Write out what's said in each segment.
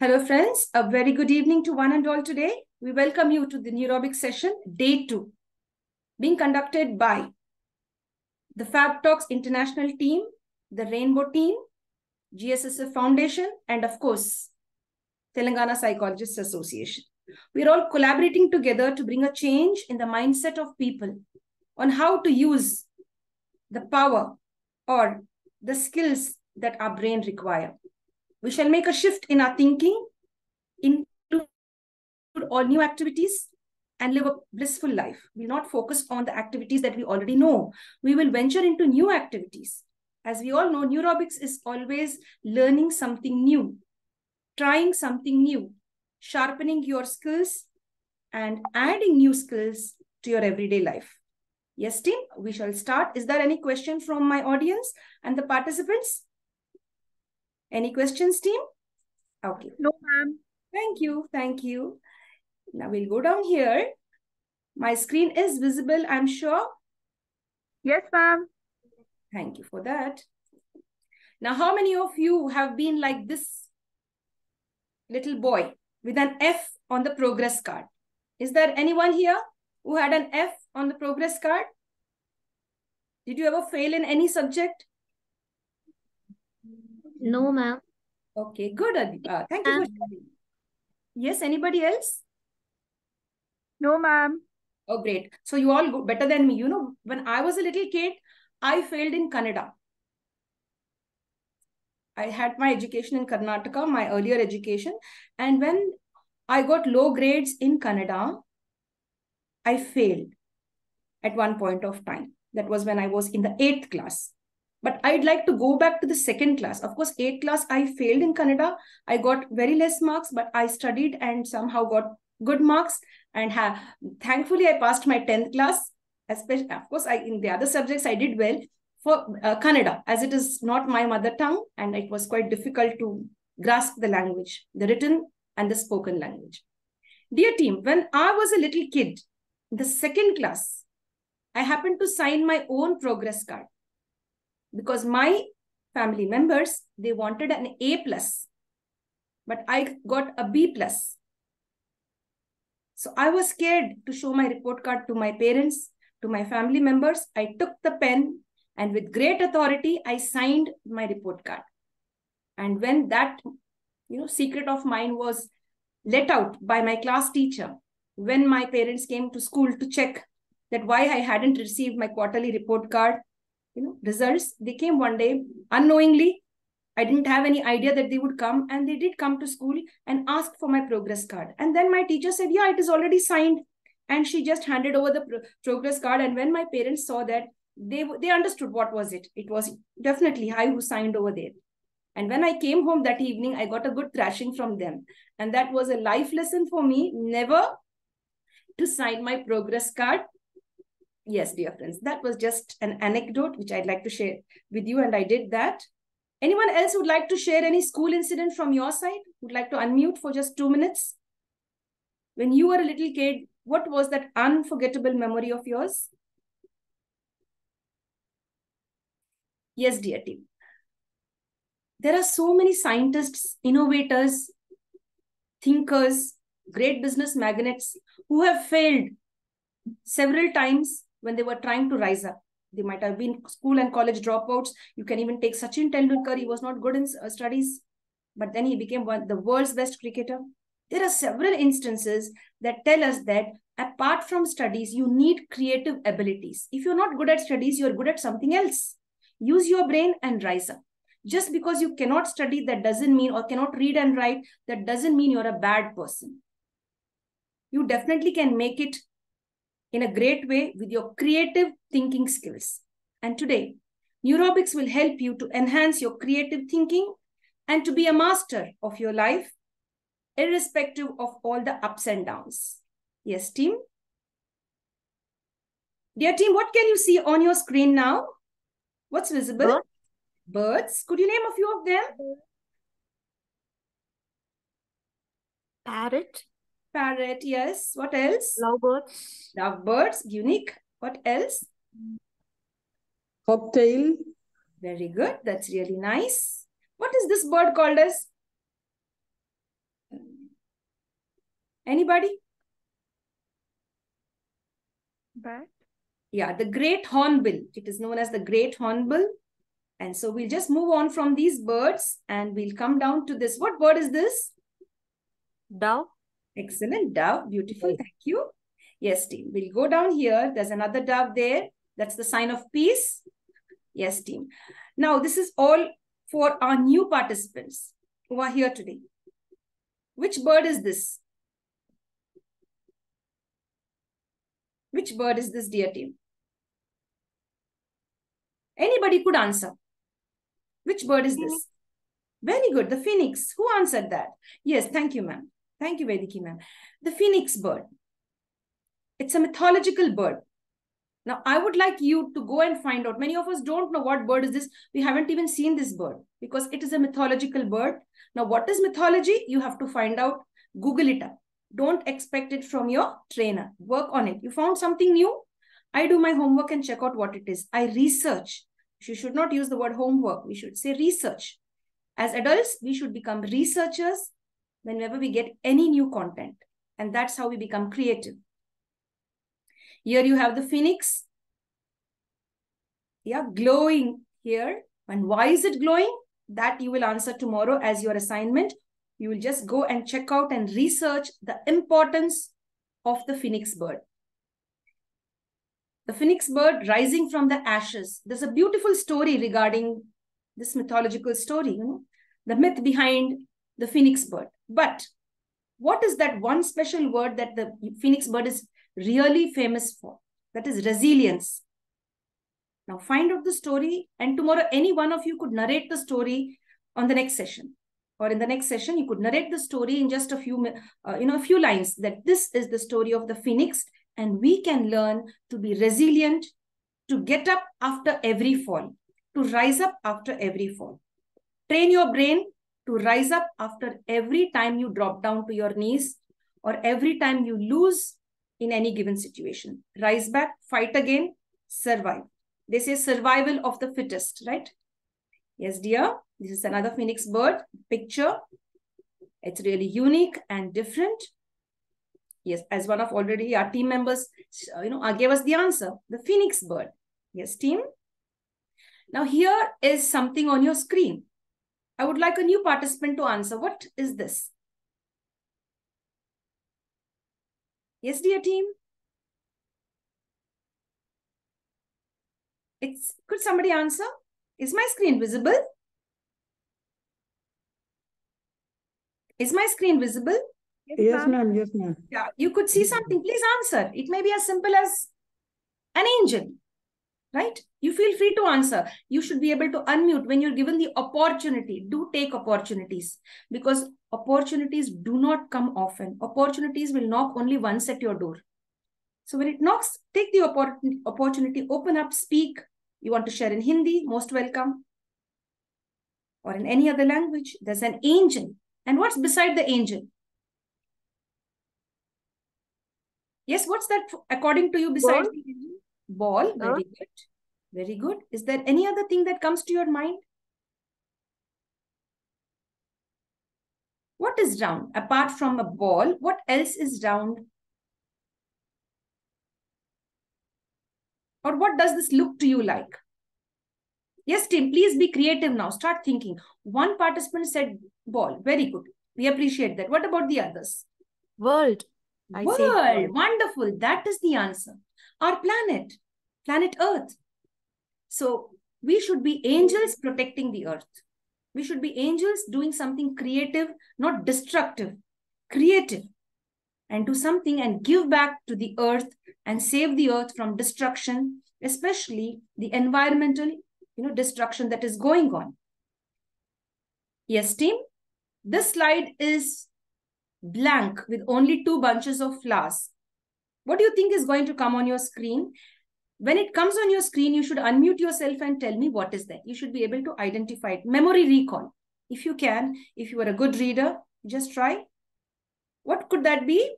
Hello friends, a very good evening to one and all today. We welcome you to the Neurobic session, day 2, being conducted by the Fabtalks International team, the Rainbow team, GSSF Foundation, and of course, Telangana Psychologists Association. We are all collaborating together to bring a change in the mindset of people on how to use the power or the skills that our brain require. We shall make a shift in our thinking, include all new activities, and live a blissful life. We'll not focus on the activities that we already know. We will venture into new activities. As we all know, Neurobics is always learning something new, trying something new, sharpening your skills, and adding new skills to your everyday life. Yes, team, we shall start. Is there any question from my audience and the participants? Any questions, team? Okay. No, ma'am. Thank you. Thank you. Now we'll go down here. My screen is visible, I'm sure. Yes, ma'am. Thank you for that. Now, how many of you have been like this little boy with an F on the progress card? Is there anyone here who had an F on the progress card? Did you ever fail in any subject? No, ma'am. Okay, good. Thank you for sharing. Yes, anybody else? No, ma'am. Oh, great. So you all go better than me. You know, when I was a little kid, I failed in Kannada. I had my education in Karnataka, my earlier education. And when I got low grades in Kannada, I failed at one point of time. That was when I was in the 8th class. But I'd like to go back to the 2nd class. Of course, 8th class, I failed in Kannada. I got very less marks, but I studied and somehow got good marks. And thankfully, I passed my 10th class. Especially, of course, in the other subjects, I did well for Kannada, as it is not my mother tongue. And it was quite difficult to grasp the language, the written and the spoken language. Dear team, when I was a little kid, in the 2nd class, I happened to sign my own progress card because my family members, they wanted an A+, but I got a B+. So I was scared to show my report card to my parents, to my family members. I took the pen and with great authority, I signed my report card. And when that, secret of mine was let out by my class teacher, when my parents came to school to check that why I hadn't received my quarterly report card, results, they came one day unknowingly. I didn't have any idea that they would come, and they did come to school and ask for my progress card. And then my teacher said, yeah, it is already signed. And she just handed over the progress card. And when my parents saw that, they understood what was it. It was definitely I who signed over there. And when I came home that evening, I got a good thrashing from them. And that was a life lesson for me, never to sign my progress card. Yes, dear friends, that was just an anecdote which I'd like to share with you, and I did that. Anyone else would like to share any school incident from your side? Would like to unmute for just 2 minutes? When you were a little kid, what was that unforgettable memory of yours? Yes, dear team. There are so many scientists, innovators, thinkers, great business magnates who have failed several times when they were trying to rise up. They might have been school and college dropouts. You can even take Sachin Tendulkar. He was not good in studies, but then he became the world's best cricketer. There are several instances that tell us that apart from studies, you need creative abilities. If you're not good at studies, you're good at something else. Use your brain and rise up. Just because you cannot study, that doesn't mean, or cannot read and write, that doesn't mean you're a bad person. You definitely can make it in a great way with your creative thinking skills. And today, Neurobics will help you to enhance your creative thinking and to be a master of your life, irrespective of all the ups and downs. Yes, team? Dear team, what can you see on your screen now? What's visible? Birds. Could you name a few of them? Parrot. Parrot, yes. What else? Lovebirds. Lovebirds, unique. What else? Bobtail. Very good. That's really nice. What is this bird called as? Anybody? Bat. Yeah, the great hornbill. It is known as the great hornbill. And so we'll just move on from these birds and we'll come down to this. What bird is this? Dove. Excellent. Dove. Beautiful. Thank you. Yes, team. We'll go down here. There's another dove there. That's the sign of peace. Yes, team. Now, this is all for our new participants who are here today. Which bird is this? Which bird is this, dear team? Anybody could answer. Which bird is this? Very good. The phoenix. Who answered that? Yes, thank you, ma'am. Thank you, Vediki, ma'am. The phoenix bird. It's a mythological bird. Now, I would like you to go and find out. Many of us don't know what bird is this. We haven't even seen this bird because it is a mythological bird. Now, what is mythology? You have to find out. Google it up. Don't expect it from your trainer. Work on it. You found something new? I do my homework and check out what it is. I research. You should not use the word homework. We should say research. As adults, we should become researchers whenever we get any new content. And that's how we become creative. Here you have the phoenix. Yeah, glowing here. And why is it glowing? That you will answer tomorrow as your assignment. You will just go and check out and research the importance of the phoenix bird. The phoenix bird rising from the ashes. There's a beautiful story regarding this mythological story, the myth behind the phoenix bird. But what is that one special word that the phoenix bird is really famous for? That is resilience. Now find out the story, and tomorrow any one of you could narrate the story on the next session. Or in the next session, you could narrate the story in just a few lines, that this is the story of the phoenix, and we can learn to be resilient, to get up after every fall, to rise up after every fall. Train your brain to rise up after every time you drop down to your knees or every time you lose in any given situation. Rise back, fight again, survive. They say survival of the fittest, right? Yes, dear. This is another phoenix bird picture. It's really unique and different. Yes, as one of already our team members, gave us the answer, the phoenix bird. Yes, team. Now here is something on your screen. I would like a new participant to answer. What is this? Yes, dear team. Could somebody answer? Is my screen visible? Is my screen visible? Yes, ma'am. Yes, ma'am. Yeah, you could see something. Please answer. It may be as simple as an angel, right? You feel free to answer. You should be able to unmute when you're given the opportunity. Do take opportunities, because opportunities do not come often. Opportunities will knock only once at your door. So when it knocks, take the opportunity, open up, speak. You want to share in Hindi, most welcome. Or in any other language. There's an angel. And what's beside the angel? Yes, what's that according to you besides the angel? Ball. Very good. Very good. Is there any other thing that comes to your mind? What is round? Apart from a ball, what else is round? Or what does this look to you like? Yes, team, please be creative now. Start thinking. One participant said ball. Very good. We appreciate that. What about the others? World. World. Wonderful. That is the answer. Our planet. Planet Earth. So we should be angels protecting the earth. We should be angels doing something creative, not destructive. Creative. And do something and give back to the earth and save the earth from destruction, especially the environmental destruction that is going on. Yes, team. This slide is blank with only 2 bunches of flowers. What do you think is going to come on your screen? When it comes on your screen, you should unmute yourself and tell me what is that. You should be able to identify it. Memory recall. If you can, if you are a good reader, just try. What could that be?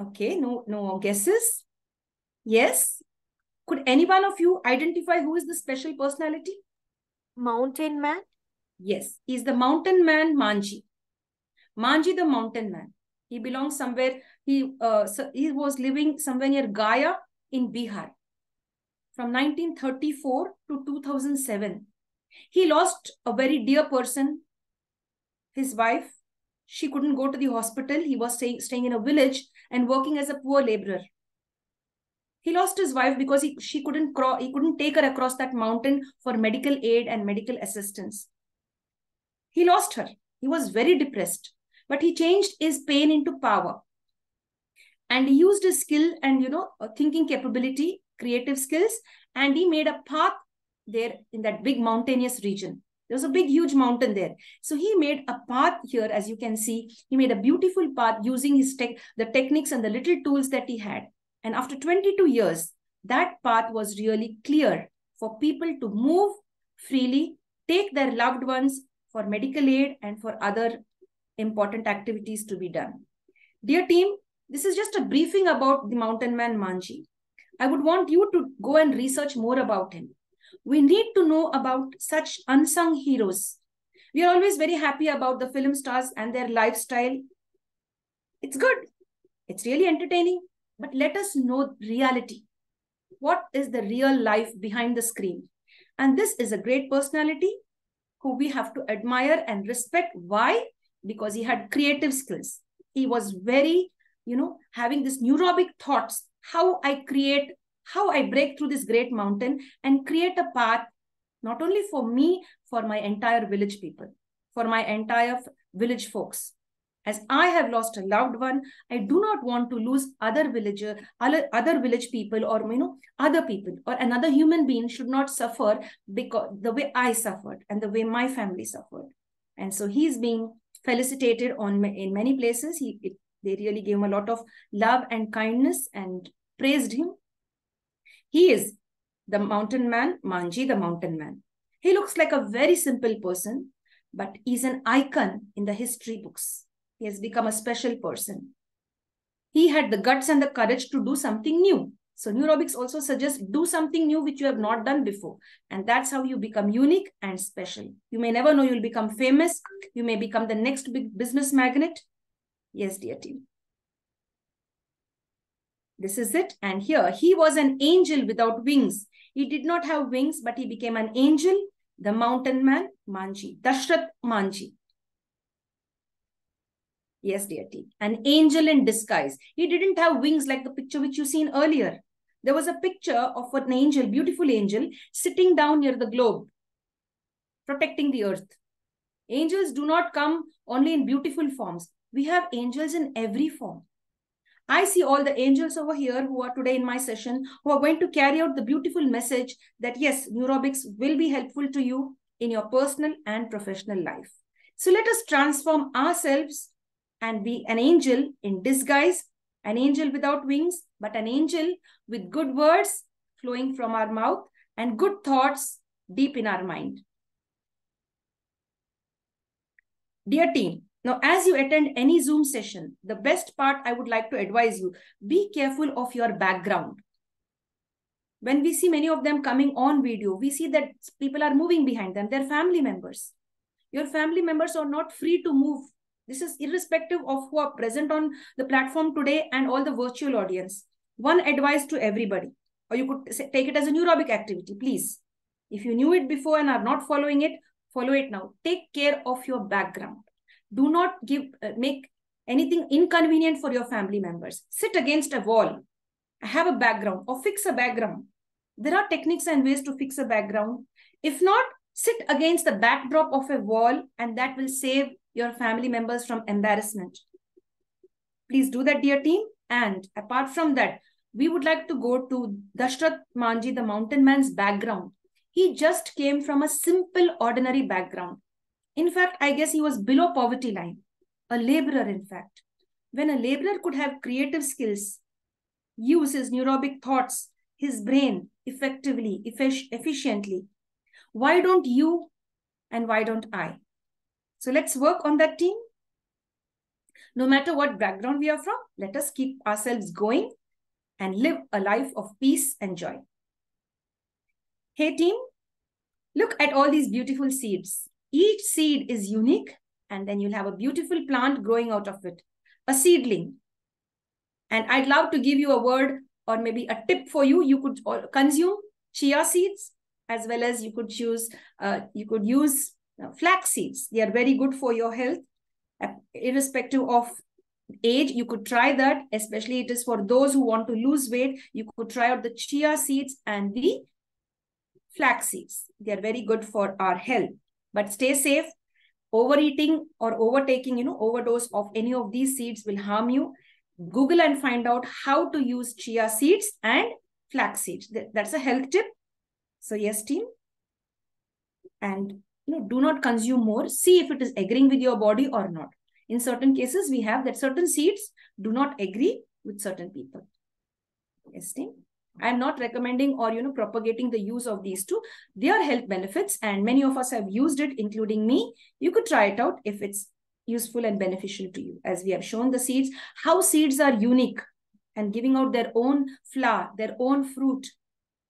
Okay, no guesses. Yes. Could any one of you identify who is the special personality? Mountain man. Yes, he's the mountain man Manji. Manji the mountain man. He belongs somewhere, he was living somewhere near Gaya in Bihar from 1934 to 2007. He lost a very dear person, his wife. She couldn't go to the hospital. He was staying in a village and working as a poor laborer. He lost his wife because he couldn't take her across that mountain for medical aid and medical assistance. He lost her. He was very depressed, but he changed his pain into power. And he used his skill and, thinking capability, creative skills, and he made a path there in that big mountainous region. There was a big, huge mountain there. So he made a path here, as you can see. He made a beautiful path using the techniques and the little tools that he had. And after 22 years, that path was really clear for people to move freely, take their loved ones for medical aid and for other important activities to be done. Dear team, this is just a briefing about the mountain man Manji. I would want you to go and research more about him. We need to know about such unsung heroes. We are always very happy about the film stars and their lifestyle. It's good. It's really entertaining. But let us know reality. What is the real life behind the screen? And this is a great personality who we have to admire and respect. Why? Because he had creative skills. He was very, having this neurobic thoughts, how I break through this great mountain and create a path, not only for me, for my entire village people, for my entire village folks. As I have lost a loved one, I do not want to lose other village people, or other people, or another human being should not suffer because the way I suffered and the way my family suffered. And so he's being felicitated in many places. They really gave him a lot of love and kindness and praised him. He is the mountain man, Manji the mountain man. He looks like a very simple person, but he's an icon in the history books. He has become a special person. He had the guts and the courage to do something new. So Neurobics also suggests do something new which you have not done before. And that's how you become unique and special. You may never know you'll become famous. You may become the next big business magnate. Yes, dear team. This is it. And here, he was an angel without wings. He did not have wings, but he became an angel, the mountain man, Manji, Dashrath Manji. Yes, dear team. An angel in disguise. He didn't have wings like the picture which you seen earlier. There was a picture of an angel, beautiful angel, sitting down near the globe, protecting the earth. Angels do not come only in beautiful forms. We have angels in every form. I see all the angels over here who are today in my session, who are going to carry out the beautiful message that yes, Neurobics will be helpful to you in your personal and professional life. So let us transform ourselves and be an angel in disguise, an angel without wings, but an angel with good words flowing from our mouth and good thoughts deep in our mind. Dear team, now as you attend any Zoom session, the best part I would like to advise you, be careful of your background. When we see many of them coming on video, we see that people are moving behind them, they're family members. Your family members are not free to move. This is irrespective of who are present on the platform today and all the virtual audience. One advice to everybody, or you could take it as a Neurobic activity, please. If you knew it before and are not following it, follow it now. Take care of your background. Do not make anything inconvenient for your family members. Sit against a wall, have a background, or fix a background. There are techniques and ways to fix a background. If not, sit against the backdrop of a wall, and that will save your family members from embarrassment. Please do that, dear team. And apart from that, we would like to go to Dashrath Manji, the mountain man's background. He just came from a simple, ordinary background. In fact, I guess he was below poverty line, a laborer, in fact. When a laborer could have creative skills, use his neurobic thoughts, his brain effectively, efficiently, why don't you and why don't I? So let's work on that, team. No matter what background we are from, let us keep ourselves going and live a life of peace and joy. Hey, team, look at all these beautiful seeds. Each seed is unique and then you'll have a beautiful plant growing out of it, a seedling. And I'd love to give you a word or maybe a tip for you. You could consume chia seeds, as well as you could use flax seeds. They are very good for your health, irrespective of age. You could try that, especially it is for those who want to lose weight. You could try out the chia seeds and the flax seeds. They are very good for our health, but stay safe. Overeating or overtaking, overdose of any of these seeds will harm you. Google and find out how to use chia seeds and flax seeds. That's a health tip. So yes, team. And do not consume more. See if it is agreeing with your body or not. In certain cases, we have that certain seeds do not agree with certain people. Yes, team. I'm not recommending or propagating the use of these two. They are health benefits, and many of us have used it, including me. You could try it out if it's useful and beneficial to you. As we have shown the seeds, how seeds are unique and giving out their own flower, their own fruit.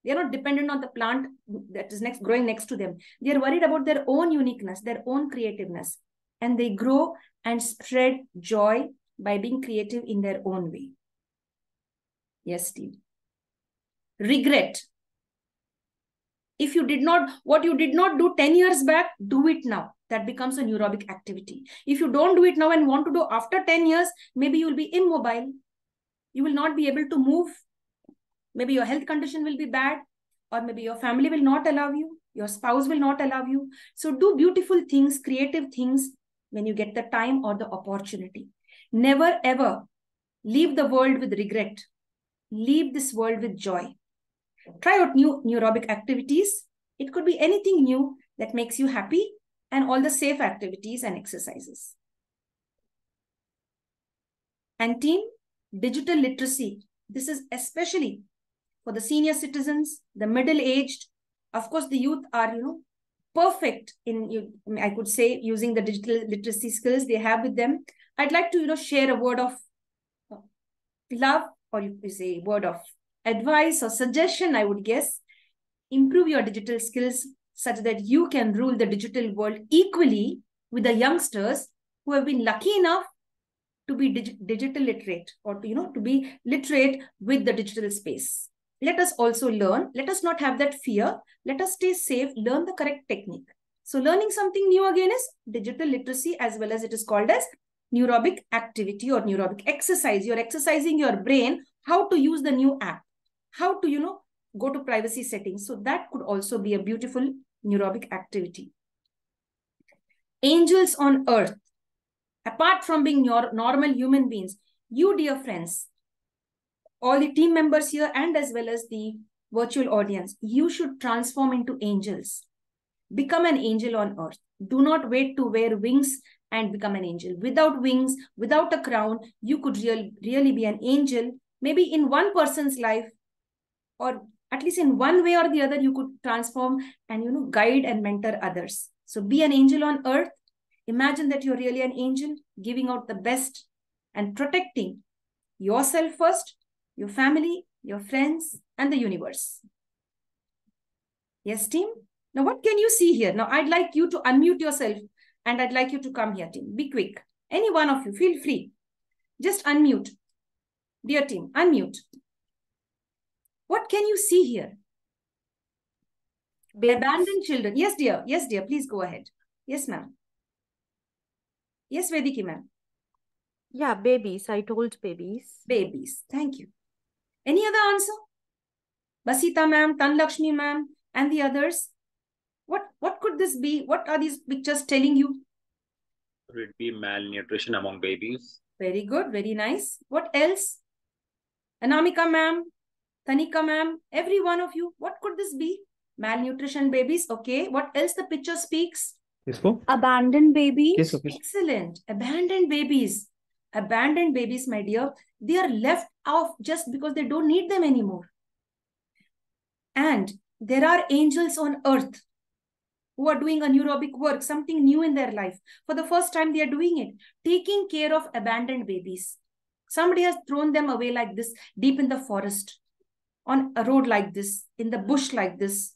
They are not dependent on the plant that is growing next to them. They are worried about their own uniqueness, their own creativeness, and they grow and spread joy by being creative in their own way. Yes, Steve. Regret. If you did not, what you did not do 10 years back, do it now. That becomes a neurobic activity. If you don't do it now and want to do after 10 years, maybe you will be immobile. You will not be able to move. Maybe your health condition will be bad, or maybe your family will not allow you. Your spouse will not allow you. So do beautiful things, creative things when you get the time or the opportunity. Never ever leave the world with regret. Leave this world with joy. Try out new neurobic activities. It could be anything new that makes you happy, and all the safe activities and exercises. And team, digital literacy. This is especially for the senior citizens, the middle-aged. Of course, the youth are, perfect in, I could say, using the digital literacy skills they have with them. I'd like to, share a word of love, or you could say word of advice or suggestion, I would guess. Improve your digital skills such that you can rule the digital world equally with the youngsters who have been lucky enough to be digital literate, or to be literate with the digital space. Let us also learn. Let us not have that fear. Let us stay safe, learn the correct technique. So learning something new again is digital literacy, as well as it is called as neurobic activity or neurobic exercise. You're exercising your brain how to use the new app, how to, go to privacy settings. So that could also be a beautiful neurobic activity. Angels on earth. Apart from being normal human beings, you, dear friends, all the team members here, and as well as the virtual audience, you should transform into angels. Become an angel on earth. Do not wait to wear wings and become an angel. Without wings, without a crown, you could really be an angel. Maybe in one person's life, or at least in one way or the other, you could transform and guide and mentor others. So be an angel on earth. Imagine that you're really an angel, giving out the best and protecting yourself first, your family, your friends, and the universe. Yes, team? Now, what can you see here? Now, I'd like you to unmute yourself, and I'd like you to come here, team. Be quick. Any one of you, feel free. Just unmute. Dear team, unmute. What can you see here? Babies. Abandoned children. Yes, dear. Yes, dear. Please go ahead. Yes, ma'am. Yes, Vediki, ma'am. Yeah, babies. I told babies. Babies. Thank you. Any other answer? Basita, ma'am, Tanlakshmi, ma'am, and the others. What could this be? What are these pictures telling you? Could it be malnutrition among babies? Very good. Very nice. What else? Anamika, ma'am, Tanika, ma'am, every one of you. What could this be? Malnutrition babies. Okay. What else the picture speaks? Abandoned babies. Excellent. Abandoned babies. Abandoned babies, my dear, they are left off just because they don't need them anymore. And there are angels on earth who are doing a neurobic work, something new in their life. For the first time, they are doing it, taking care of abandoned babies. Somebody has thrown them away like this, deep in the forest, on a road like this, in the bush like this.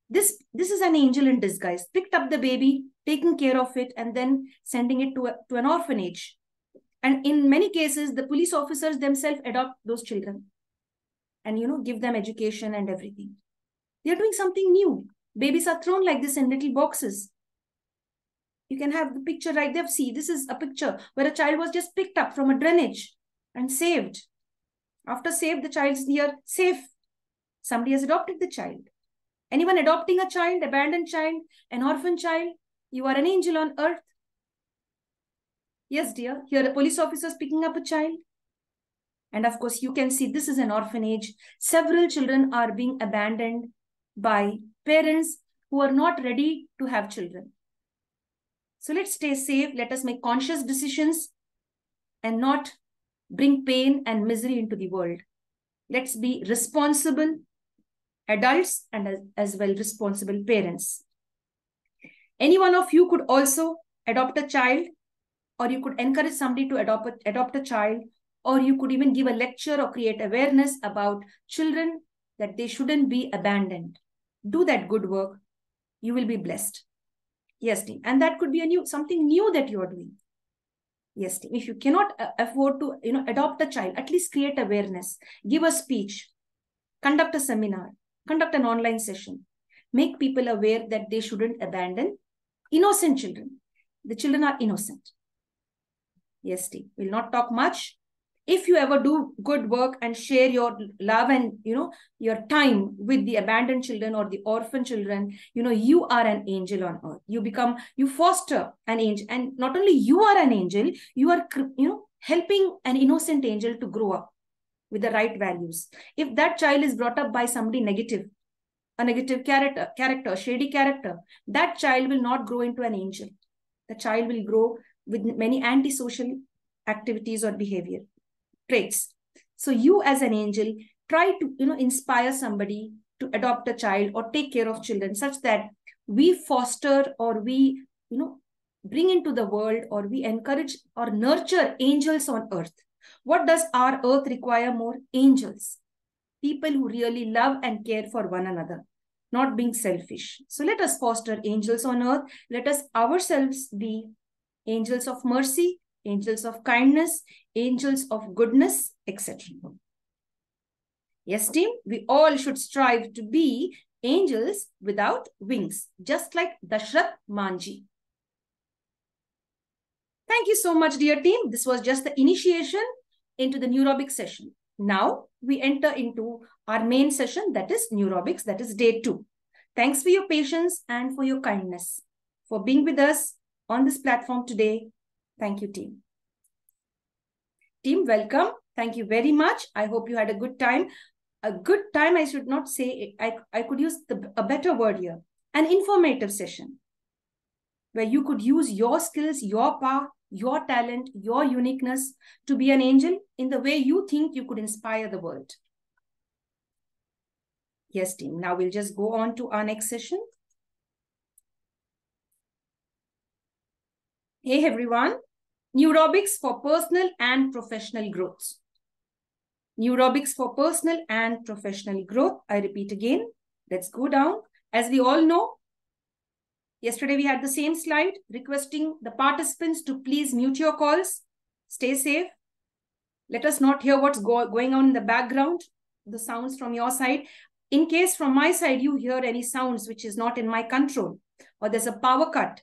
This is an angel in disguise. Picked up the baby, taking care of it, and then sending it to an orphanage. And in many cases, the police officers themselves adopt those children and, give them education and everything. They're doing something new. Babies are thrown like this in little boxes. You can have the picture right there. See, this is a picture where a child was just picked up from a drainage and saved. After saved, the child's here safe. Somebody has adopted the child. Anyone adopting a child, abandoned child, an orphan child, you are an angel on earth. Yes, dear. Here a police officer is picking up a child. And of course, you can see this is an orphanage. Several children are being abandoned by parents who are not ready to have children. So let's stay safe. Let us make conscious decisions and not bring pain and misery into the world. Let's be responsible adults and as well responsible parents. Any one of you could also adopt a child, or you could encourage somebody to adopt a child, or you could even give a lecture or create awareness about children that they shouldn't be abandoned. Do that good work. You will be blessed. Yes, team. And that could be something new that you are doing. Yes, team. If you cannot afford to adopt a child, at least create awareness. Give a speech. Conduct a seminar. Conduct an online session. Make people aware that they shouldn't abandon innocent children. The children are innocent. Yes, team. We'll not talk much. If you ever do good work and share your love and your time with the abandoned children or the orphan children, you are an angel on earth. You foster an angel, and not only you are an angel, you are helping an innocent angel to grow up with the right values. If that child is brought up by somebody negative, a negative character, shady character, that child will not grow into an angel. The child will grow with many antisocial activities or behavior traits. So you as an angel, try to inspire somebody to adopt a child or take care of children, such that we foster or we bring into the world, or we encourage or nurture angels on earth. What does our earth require more? Angels. People who really love and care for one another, not being selfish. So let us foster angels on earth. Let us ourselves be angels of mercy, angels of kindness, angels of goodness, etc. Yes, team, we all should strive to be angels without wings, just like Dashrath Manji. Thank you so much, dear team. This was just the initiation into the Neurobic session. Now we enter into our main session, that is Neurobics, that is day 2. Thanks for your patience and for your kindness, for being with us on this platform today. Thank you, team. Team, welcome. Thank you very much. I hope you had a good time. A good time, I should not say, I could use a better word here. An informative session where you could use your skills, your power, your talent, your uniqueness to be an angel in the way you think you could inspire the world. Yes, team. Now we'll just go on to our next session. Hey, everyone. Neurobics for personal and professional growth. Neurobics for personal and professional growth. I repeat again. Let's go down. As we all know, yesterday we had the same slide requesting the participants to please mute your calls. Stay safe. Let us not hear what's going on in the background, the sounds from your side. In case from my side you hear any sounds which is not in my control, or there's a power cut,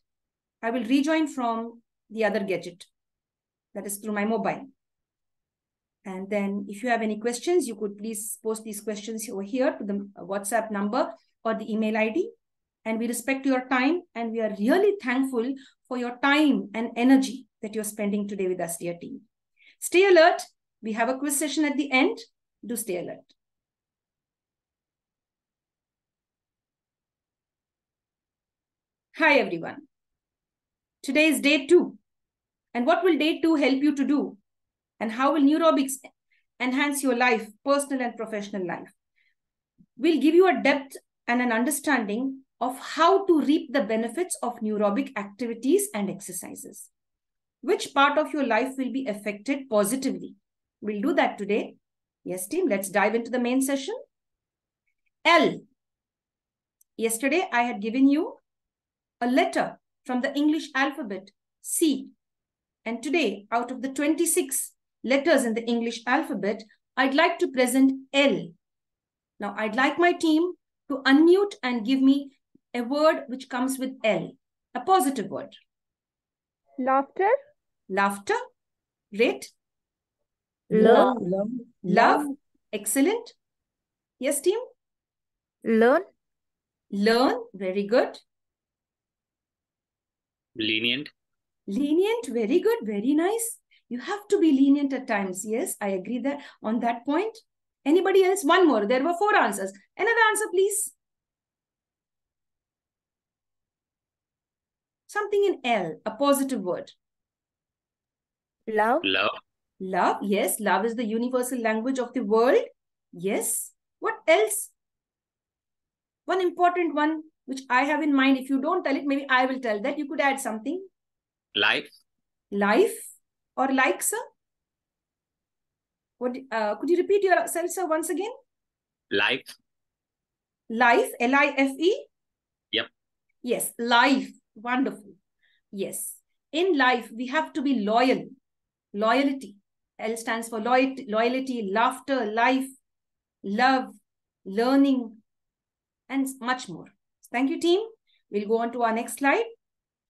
I will rejoin from the other gadget, that is through my mobile. And then if you have any questions, you could please post these questions over here to the WhatsApp number or the email ID. And we respect your time, and we are really thankful for your time and energy that you're spending today with us, dear team. Stay alert. We have a quiz session at the end. Do stay alert. Hi, everyone. Today is day 2. And what will day 2 help you to do? And how will Neurobics enhance your life, personal and professional life? We'll give you a depth and an understanding of how to reap the benefits of neurobic activities and exercises. Which part of your life will be affected positively? We'll do that today. Yes, team, let's dive into the main session. L Yesterday, I had given you a letter from the English alphabet, C. And today, out of the 26 letters in the English alphabet, I'd like to present L. Now, I'd like my team to unmute and give me a word which comes with L, a positive word. Laughter. Laughter. Great. Love. Love. Excellent. Yes, team? Learn. Learn. Very good. Lenient. Lenient. Very good. Very nice. You have to be lenient at times. Yes, I agree that on that point. Anybody else? One more. There were 4 answers. Another answer, please. Something in L, a positive word. Love. Love. Love. Yes, love is the universal language of the world. Yes. What else? One important one which I have in mind. If you don't tell it, maybe I will tell that. You could add something. Life. Life or like, sir? What? Could you repeat yourself, sir, once again? Life. Life, L-I-F-E? Yep. Yes, life. Wonderful. Yes. In life, we have to be loyal. Loyalty. L stands for loyalty, laughter, life, love, learning, and much more. Thank you, team. We'll go on to our next slide.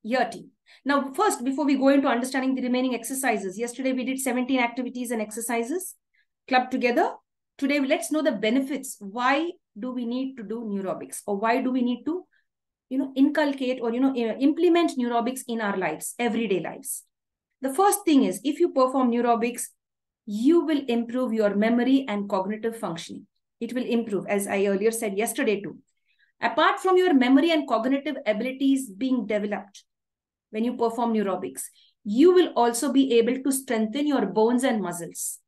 Here, team. Now, first, before we go into understanding the remaining exercises, yesterday we did 17 activities and exercises clubbed together. Today, let's know the benefits. Why do we need to do neurobics? Or why do we need to, inculcate or, implement neurobics in our lives, everyday lives? The first thing is, if you perform neurobics, you will improve your memory and cognitive functioning. It will improve, as I earlier said yesterday too. Apart from your memory and cognitive abilities being developed when you perform neurobics, you will also be able to strengthen your bones and muscles.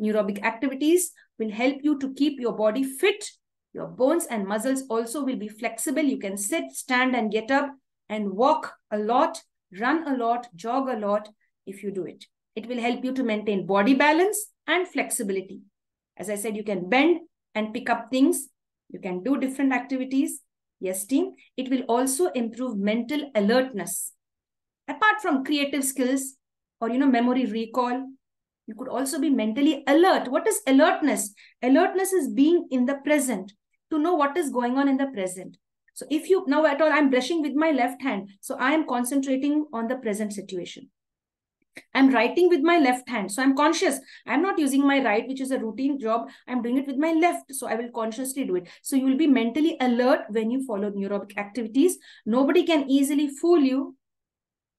Neurobic activities will help you to keep your body fit. Your bones and muscles also will be flexible. You can sit, stand, and get up and walk a lot, run a lot, jog a lot if you do it. It will help you to maintain body balance and flexibility. As I said, you can bend and pick up things. You can do different activities. Yes, team. It will also improve mental alertness. Apart from creative skills or, memory recall, you could also be mentally alert. What is alertness? Alertness is being in the present, to know what is going on in the present. So if you, now at all, I'm brushing with my left hand. So I am concentrating on the present situation. I'm writing with my left hand. So I'm conscious. I'm not using my right, which is a routine job. I'm doing it with my left. So I will consciously do it. So you will be mentally alert when you follow neurobic activities. Nobody can easily fool you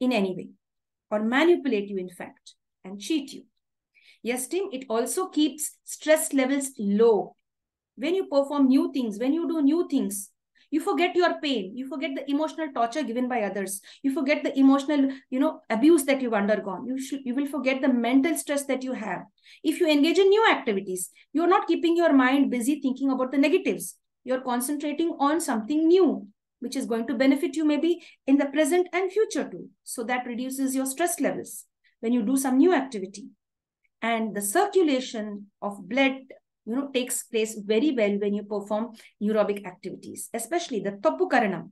in any way or manipulate you, in fact, and cheat you. Yes, team, it also keeps stress levels low. When you perform new things, when you do new things, you forget your pain. You forget the emotional torture given by others. You forget the emotional, abuse that you've undergone. You will forget the mental stress that you have. If you engage in new activities, you're not keeping your mind busy thinking about the negatives. You're concentrating on something new, which is going to benefit you maybe in the present and future too. So that reduces your stress levels when you do some new activity. And the circulation of blood takes place very well when you perform neurobic activities, especially the Toppu Karanam,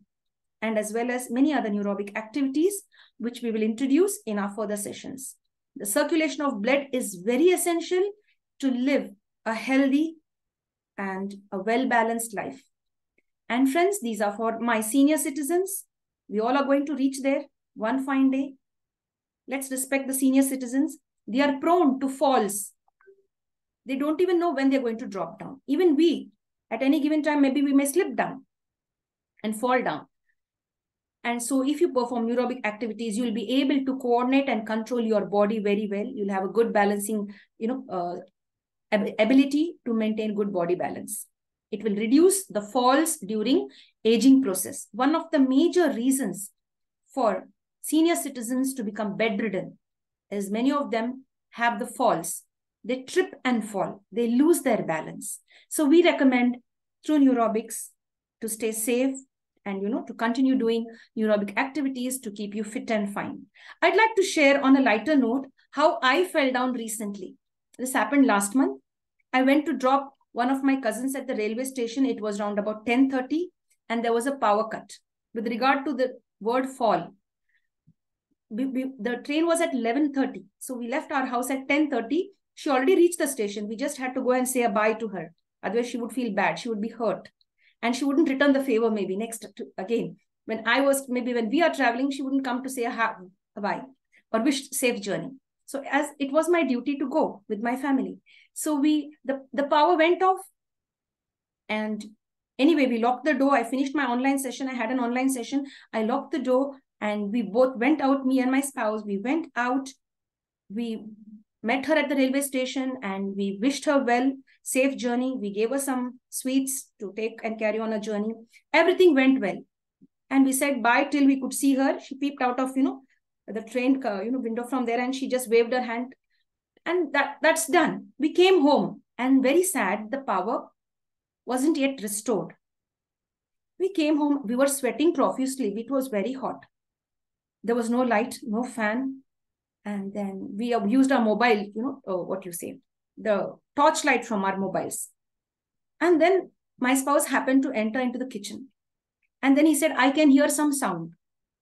and as well as many other neurobic activities, which we will introduce in our further sessions. The circulation of blood is very essential to live a healthy and a well-balanced life. And friends, these are for my senior citizens. We all are going to reach there one fine day. Let's respect the senior citizens. They are prone to falls. They don't even know when they're going to drop down. Even we, at any given time, maybe we may slip down and fall down. And so if you perform neurobic activities, you'll be able to coordinate and control your body very well. You'll have a good balancing, ability to maintain good body balance. It will reduce the falls during aging process. One of the major reasons for senior citizens to become bedridden is many of them have the falls. They trip and fall. They lose their balance. So we recommend through neurobics to stay safe and, to continue doing neurobic activities to keep you fit and fine. I'd like to share on a lighter note how I fell down recently. This happened last month. I went to drop one of my cousins at the railway station. It was around about 10:30. and there was a power cut. With regard to the word fall, the train was at 11:30. So we left our house at 10:30. She already reached the station. We just had to go and say a bye to her. Otherwise, she would feel bad. She would be hurt. And she wouldn't return the favor maybe again. When we are traveling, she wouldn't come to say a bye or wish safe journey. So as it was my duty to go with my family. So the power went off. And anyway, we locked the door. I finished my online session. I had an online session. I locked the door and we both went out, me and my spouse. We went out. We met her at the railway station and we wished her well, safe journey. We gave her some sweets to take and carry on a journey. Everything went well. And we said bye till we could see her. She peeped out of, the train, window from there, and she just waved her hand. And that's done. We came home and very sad, the power wasn't yet restored. We came home, we were sweating profusely. It was very hot. There was no light, no fan. And then we used our mobile, the torchlight from our mobiles. And then my spouse happened to enter into the kitchen. And then he said, I can hear some sound.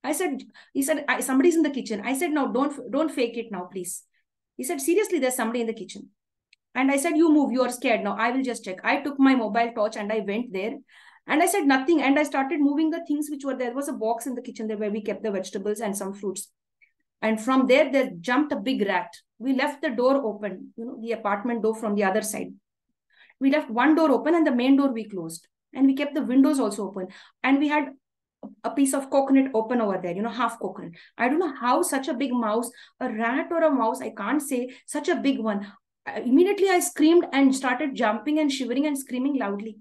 He said, somebody's in the kitchen. I said, no, don't fake it now, please. He said, seriously, there's somebody in the kitchen. And I said, you move, you are scared now. I will just check. I took my mobile torch and I went there. And I said nothing. And I started moving the things which were there. There was a box in the kitchen there where we kept the vegetables and some fruits. And from there jumped a big rat. We left the door open, the apartment door from the other side. We left one door open and the main door we closed. And we kept the windows also open. And we had a piece of coconut open over there, half coconut. I don't know how such a big mouse, a rat or a mouse, I can't say, such a big one. Immediately I screamed and started jumping and shivering and screaming loudly.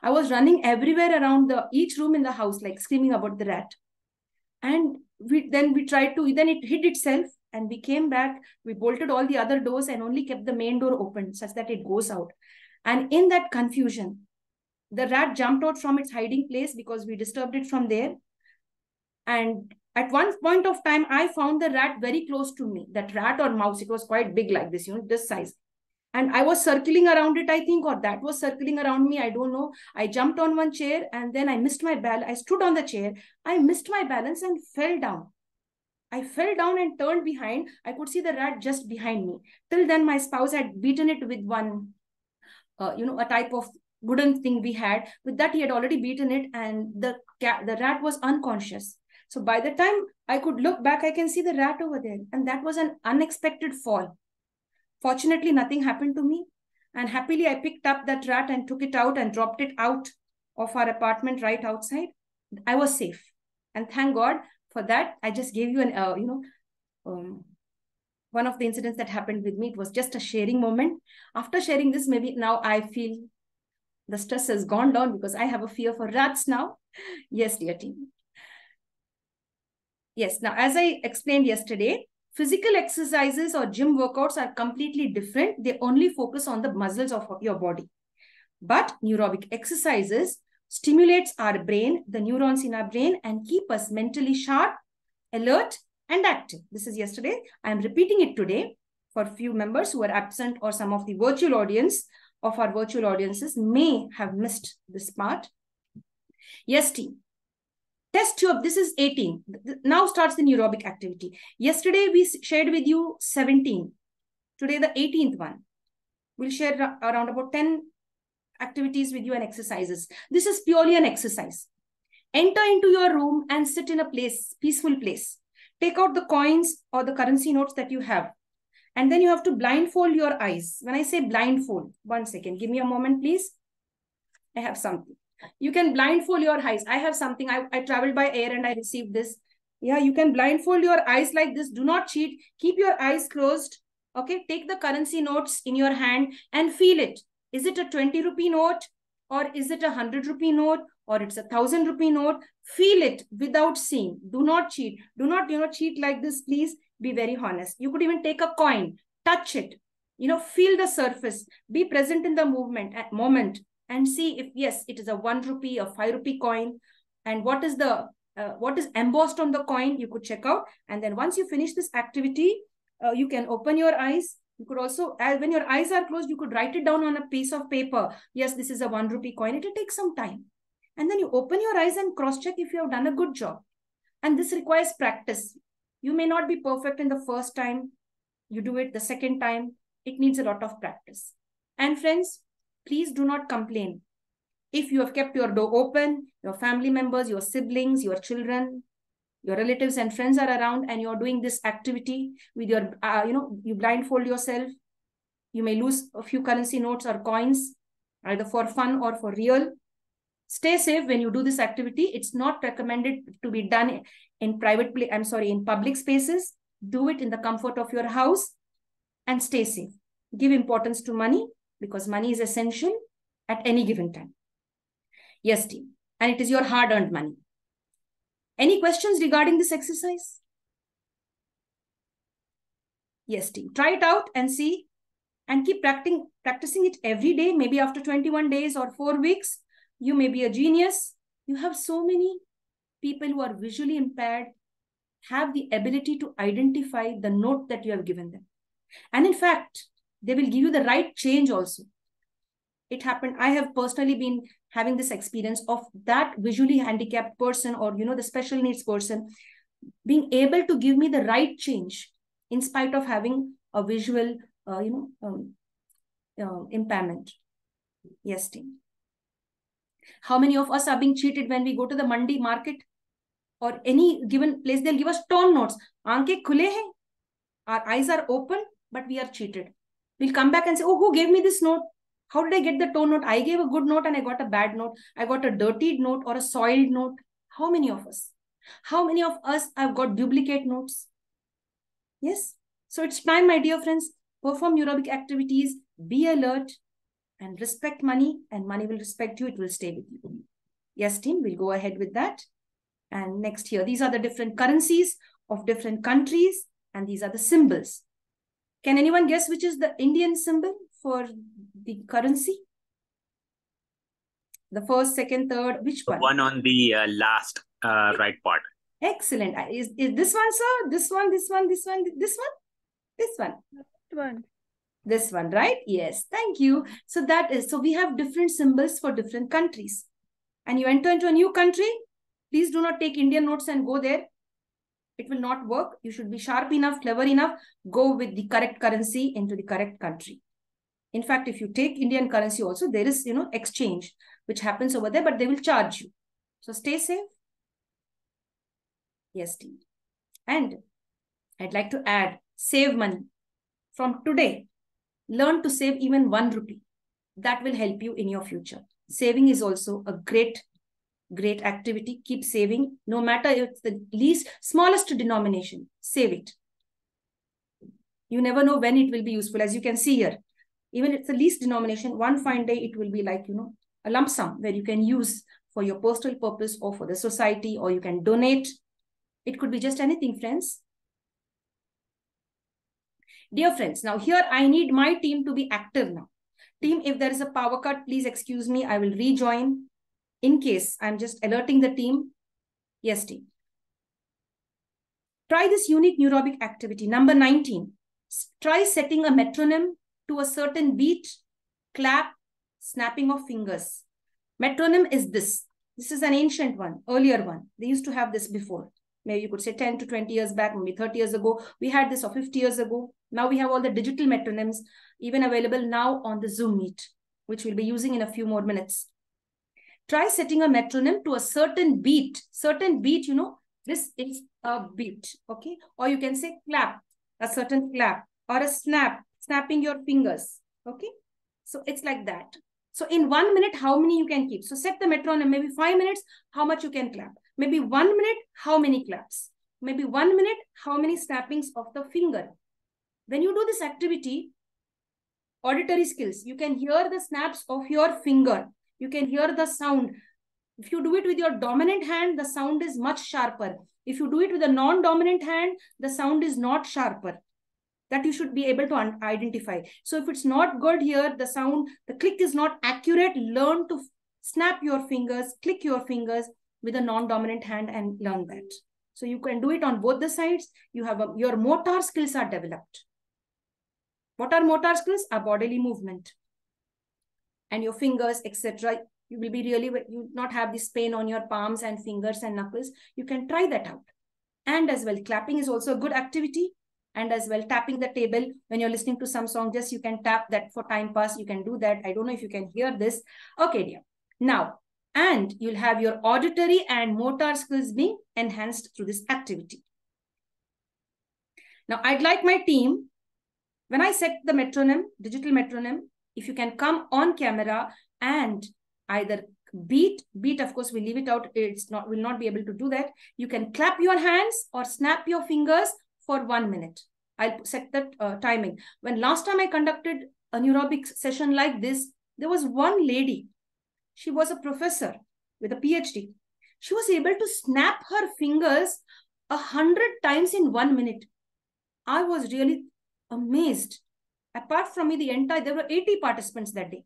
I was running everywhere around each room in the house, like screaming about the rat. And then it hid itself and we came back. We bolted all the other doors and only kept the main door open such that it goes out. And in that confusion, the rat jumped out from its hiding place because we disturbed it from there. And at one point of time, I found the rat very close to me. That rat or mouse, it was quite big like this, this size. And I was circling around it, I think, or that was circling around me. I don't know. I jumped on one chair and then I missed my balance. I stood on the chair. I missed my balance and fell down. I fell down and turned behind. I could see the rat just behind me. Till then, my spouse had beaten it with one, a type of wooden thing we had. With that, he had already beaten it and the rat was unconscious. So by the time I could look back, I can see the rat over there. And that was an unexpected fall. Fortunately, nothing happened to me. And happily, I picked up that rat and took it out and dropped it out of our apartment right outside. I was safe. And thank God for that. I just gave you one of the incidents that happened with me. It was just a sharing moment. After sharing this, maybe now I feel the stress has gone down because I have a fear for rats now. Yes, dear team. Yes, now as I explained yesterday, physical exercises or gym workouts are completely different. They only focus on the muscles of your body. But neurobic exercises stimulates our brain, the neurons in our brain, and keep us mentally sharp, alert, and active. This is yesterday. I am repeating it today for a few members who are absent or some of the virtual audience of our virtual audiences may have missed this part. Yes, team. Test tube, this is 18. Now starts the neurobic activity. Yesterday, we shared with you 17. Today, the 18th one. We'll share around about 10 activities with you and exercises. This is purely an exercise. Enter into your room and sit in a place, peaceful place. Take out the coins or the currency notes that you have. And then you have to blindfold your eyes. When I say blindfold, 1 second, give me a moment, please. I have something. You can blindfold your eyes. I have something. I traveled by air and I received this. Yeah, you can blindfold your eyes like this. Do not cheat. Keep your eyes closed. Okay, take the currency notes in your hand and feel it. Is it a 20 rupee note or is it a 100 rupee note or it's a 1,000 rupee note? Feel it without seeing. Do not cheat. Do not, cheat like this, please. Be very honest. You could even take a coin, touch it, feel the surface, be present in the moment and see if, yes, it is a 1 rupee, a 5 rupee coin. And what is embossed on the coin, you could check out. And then once you finish this activity, you can open your eyes. You could also, when your eyes are closed, you could write it down on a piece of paper. Yes, this is a 1 rupee coin. It will take some time. And then you open your eyes and cross-check if you have done a good job. And this requires practice. You may not be perfect in the first time. You do it the second time. It needs a lot of practice. And friends, please do not complain. If you have kept your door open, your family members, your siblings, your children, your relatives and friends are around and you're doing this activity with your, you blindfold yourself. You may lose a few currency notes or coins, either for fun or for real. Stay safe when you do this activity. It's not recommended to be done in in public spaces. Do it in the comfort of your house and stay safe. Give importance to money because money is essential at any given time. Yes, team. And it is your hard-earned money. Any questions regarding this exercise? Yes, team. Try it out and see and keep practicing it every day, maybe after 21 days or 4 weeks. You may be a genius. You have so many people who are visually impaired, have the ability to identify the note that you have given them. And in fact, they will give you the right change also. It happened. I have personally been having this experience of that visually handicapped person or, the special needs person being able to give me the right change in spite of having a visual, impairment. Yes, team. How many of us are being cheated when we go to the mandi market or any given place? They'll give us torn notes. Aanke khule hai. Our eyes are open, but we are cheated. We'll come back and say, oh, who gave me this note? How did I get the torn note? I gave a good note and I got a bad note. I got a dirtied note or a soiled note. How many of us? How many of us have got duplicate notes? Yes. So it's time, my dear friends, perform neurobic activities, be alert, and respect money, and money will respect you. It will stay with you. Yes, team, we'll go ahead with that. And next here, these are the different currencies of different countries, and these are the symbols. Can anyone guess which is the Indian symbol for the currency? The first, second, third, which one? The one on the last right part. Excellent. Is this one, sir? This one, this one, this one, this one? This one. This one, right? Yes, thank you. So we have different symbols for different countries. And you enter into a new country, please do not take Indian notes and go there. It will not work. You should be sharp enough, clever enough, go with the correct currency into the correct country. In fact, if you take Indian currency also, there is, exchange, which happens over there, but they will charge you. So stay safe. Yes, team. And I'd like to add, save money. From today, learn to save even 1 rupee. That will help you in your future. Saving is also a great activity. Keep saving. No matter if it's the smallest denomination, save it. You never know when it will be useful. As you can see here, even if it's the least denomination, one fine day, it will be like, a lump sum where you can use for your personal purpose or for the society, or you can donate. It could be just anything, friends. Dear friends, now here I need my team to be active now. Team, if there is a power cut, please excuse me. I will rejoin in case I'm just alerting the team. Yes, team. Try this unique neurobic activity. Number 19. Try setting a metronome to a certain beat, clap, snapping of fingers. Metronome is this. This is an ancient one, earlier one. They used to have this before. Maybe you could say 10 to 20 years back, maybe 30 years ago. We had this, or 50 years ago. Now we have all the digital metronomes even available now on the Zoom Meet, which we'll be using in a few more minutes. Try setting a metronome to a certain beat. Certain beat, this is a beat, okay? Or you can say clap, a certain clap, or a snap, snapping your fingers, okay? So it's like that. So in 1 minute, how many you can keep? So set the metronome, maybe 5 minutes, how much you can clap? Maybe 1 minute, how many claps? Maybe 1 minute, how many snappings of the finger? When you do this activity, auditory skills, you can hear the snaps of your finger. You can hear the sound. If you do it with your dominant hand, the sound is much sharper. If you do it with a non-dominant hand, the sound is not sharper. That you should be able to identify. So if it's not good here, the sound, the click is not accurate, learn to snap your fingers, click your fingers with a non-dominant hand and learn that. So you can do it on both the sides. You have your motor skills are developed. What are motor skills? Are bodily movement. And your fingers, etc. You will be really, you not have this pain on your palms and fingers and knuckles. You can try that out. And as well, clapping is also a good activity. And as well, tapping the table when you're listening to some song, just you can tap that for time pass. You can do that. I don't know if you can hear this. Okay, dear. Now, and you'll have your auditory and motor skills being enhanced through this activity. Now, I'd like my team, when I set the metronome, digital metronome, if you can come on camera and either beat, of course, we leave it out. We'll not be able to do that. You can clap your hands or snap your fingers for 1 minute. I'll set that timing. When last time I conducted a Neurobics session like this, there was one lady. She was a professor with a PhD. She was able to snap her fingers 100 times in 1 minute. I was really amazed. Apart from me, there were 80 participants that day.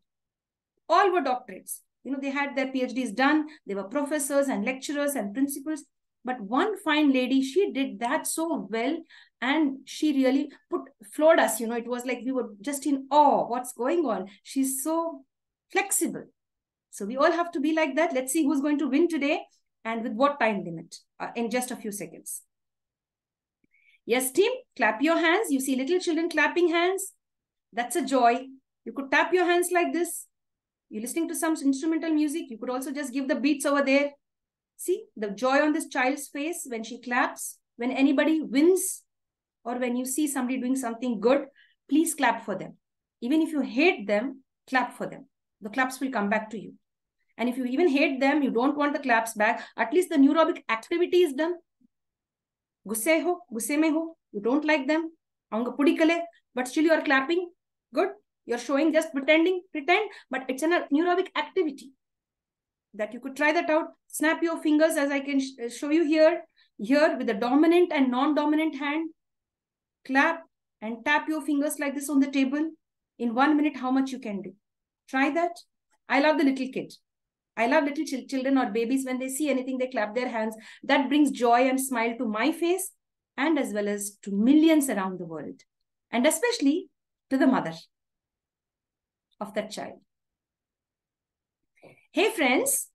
All were doctorates. They had their PhDs done. They were professors and lecturers and principals. But one fine lady, she did that so well. And she really floored us. It was like we were just in awe. What's going on? She's so flexible. So we all have to be like that. Let's see who's going to win today and with what time limit in just a few seconds. Yes, team, clap your hands. You see little children clapping hands. That's a joy. You could tap your hands like this. You're listening to some instrumental music. You could also just give the beats over there. See the joy on this child's face when she claps. When anybody wins or when you see somebody doing something good, please clap for them. Even if you hate them, clap for them. The claps will come back to you. And if you even hate them, you don't want the claps back, at least the neurobic activity is done. Gusse mein ho, you don't like them, but still you are clapping. Good. You're showing, just pretend, but it's a neurobic activity that you could try that out. Snap your fingers as I can show you here with the dominant and non-dominant hand. Clap and tap your fingers like this on the table. In 1 minute, how much you can do. Try that. I love the little kid. I love little children or babies. When they see anything, they clap their hands. That brings joy and smile to my face and as well as to millions around the world. And especially to the mother of that child. Hey friends,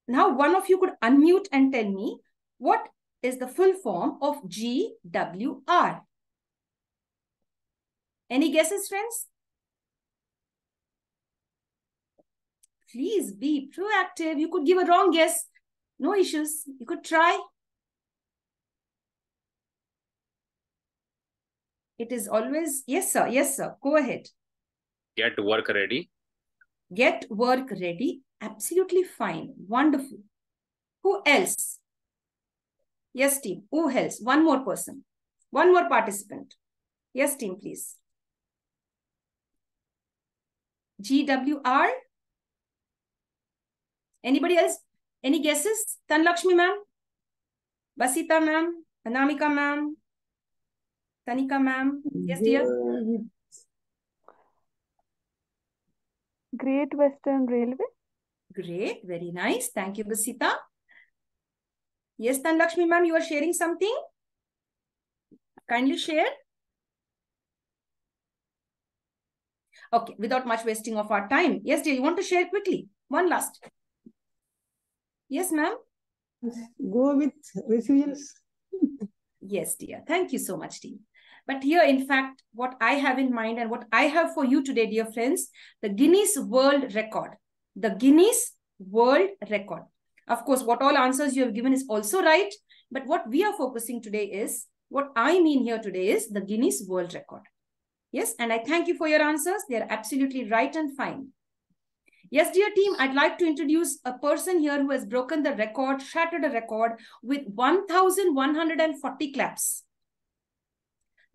now one of you could unmute and tell me what is the full form of GWR. Any guesses, friends? Please be proactive. You could give a wrong guess. No issues. You could try. It is always, yes, sir. Yes, sir. Go ahead. Get work ready. Get work ready. Absolutely fine. Wonderful. Who else? Yes, team. Who else? One more person. One more participant. Yes, team, please. GWR. Anybody else? Any guesses? Tanlakshmi ma'am? Basita ma'am? Anamika ma'am? Tanika ma'am? Yes, dear? Great Western Railway. Great. Very nice. Thank you, Basita. Yes, Tanlakshmi ma'am, you are sharing something? Kindly share. Okay, without much wasting of our time. Yes, dear, you want to share quickly? One last. Yes, ma'am. Go with resilience. Yes, dear. Thank you so much, team. But here, in fact, what I have in mind and what I have for you today, dear friends, the Guinness World Record. The Guinness World Record. Of course, what all answers you have given is also right. But what we are focusing today is, what I mean here today is the Guinness World Record. Yes, and I thank you for your answers. They are absolutely right and fine. Yes, dear team, I'd like to introduce a person here who has broken the record, shattered a record with 1,140 claps.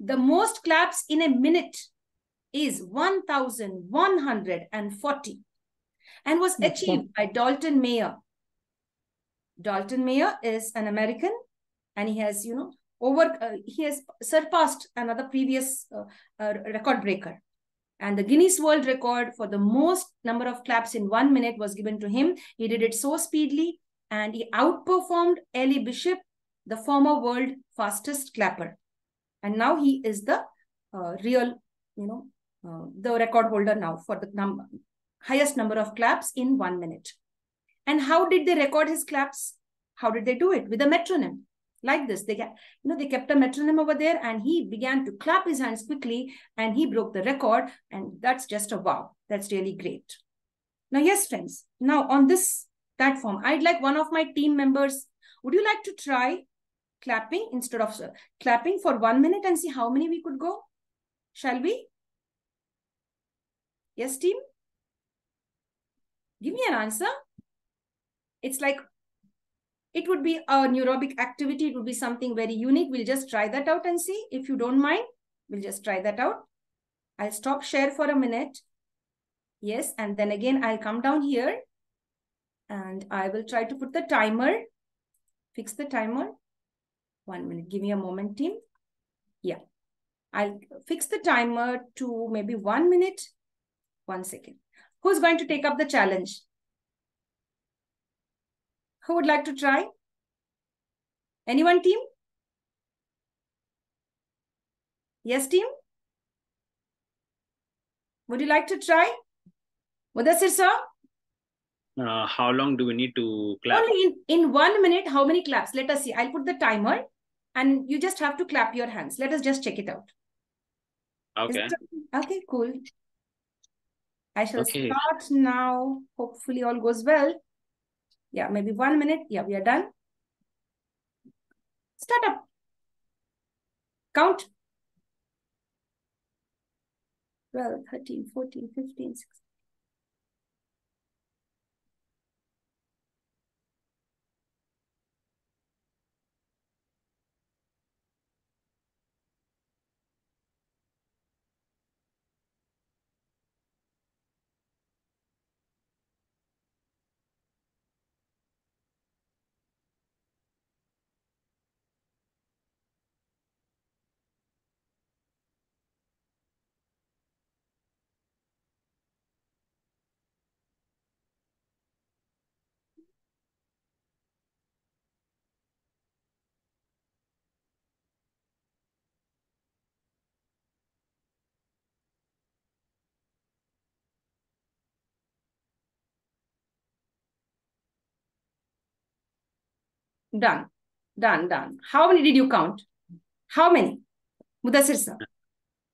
The most claps in a minute is 1,140 and was achieved by Dalton Mayer. Dalton Mayer is an American and he has, he has surpassed another previous record breaker. And the Guinness World Record for the most number of claps in 1 minute was given to him. He did it so speedily and he outperformed Ellie Bishop, the former world fastest clapper. And now he is the real, the record holder now for the highest number of claps in 1 minute. And how did they record his claps? How did they do it? With a metronome. Like this. They kept a metronome over there and he began to clap his hands quickly and he broke the record. And that's just a wow. That's really great. Now, yes, friends. Now, on this platform, I'd like one of my team members. Would you like to try clapping instead of clapping for 1 minute and see how many we could go? Shall we? Yes, team? Give me an answer. It's like, it would be a neurobic activity. It would be something very unique. We'll just try that out and see. If you don't mind, we'll just try that out. I'll stop share for a minute. Yes, and then again, I'll come down here and I will try to put the timer. Fix the timer. 1 minute. Give me a moment, team. Yeah. I'll fix the timer to maybe 1 minute. 1 second. Who's going to take up the challenge? Who would like to try? Anyone, team? Yes, team? Would you like to try? Mudassir sir? How long do we need to clap? Only in 1 minute, how many claps? Let us see. I'll put the timer and you just have to clap your hands. Let us just check it out. Okay. Okay, cool. I shall Okay. start now. Hopefully all goes well. Yeah, maybe 1 minute. Yeah, we are done. Start up. Count. 12, 13, 14, 15, 16. Done. Done, done. How many did you count? How many? Mudassir sir.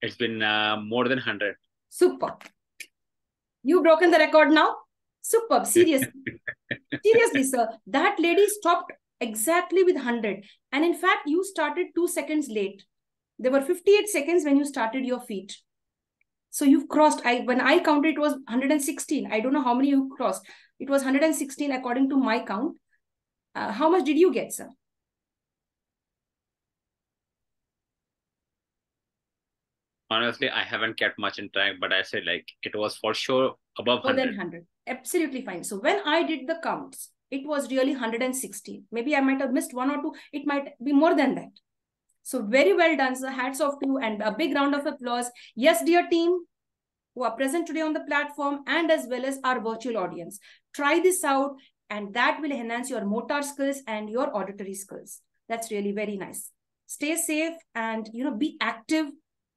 It's been more than 100. Super. You broken the record now? Superb. Seriously. Seriously, sir. That lady stopped exactly with 100. And in fact, you started 2 seconds late. There were 58 seconds when you started your feet. So you've crossed. When I counted, it was 116. I don't know how many you crossed. It was 116 according to my count. How much did you get, sir? Honestly, I haven't kept much in track, but I said like it was for sure above More 100. than 100. Absolutely fine. So when I did the counts, it was really 116. Maybe I might have missed 1 or 2. It might be more than that. So very well done, sir. Hats off to you and a big round of applause. Yes, dear team who are present today on the platform and as well as our virtual audience. Try this out and that will enhance your motor skills and your auditory skills. That's really very nice. Stay safe and, be active.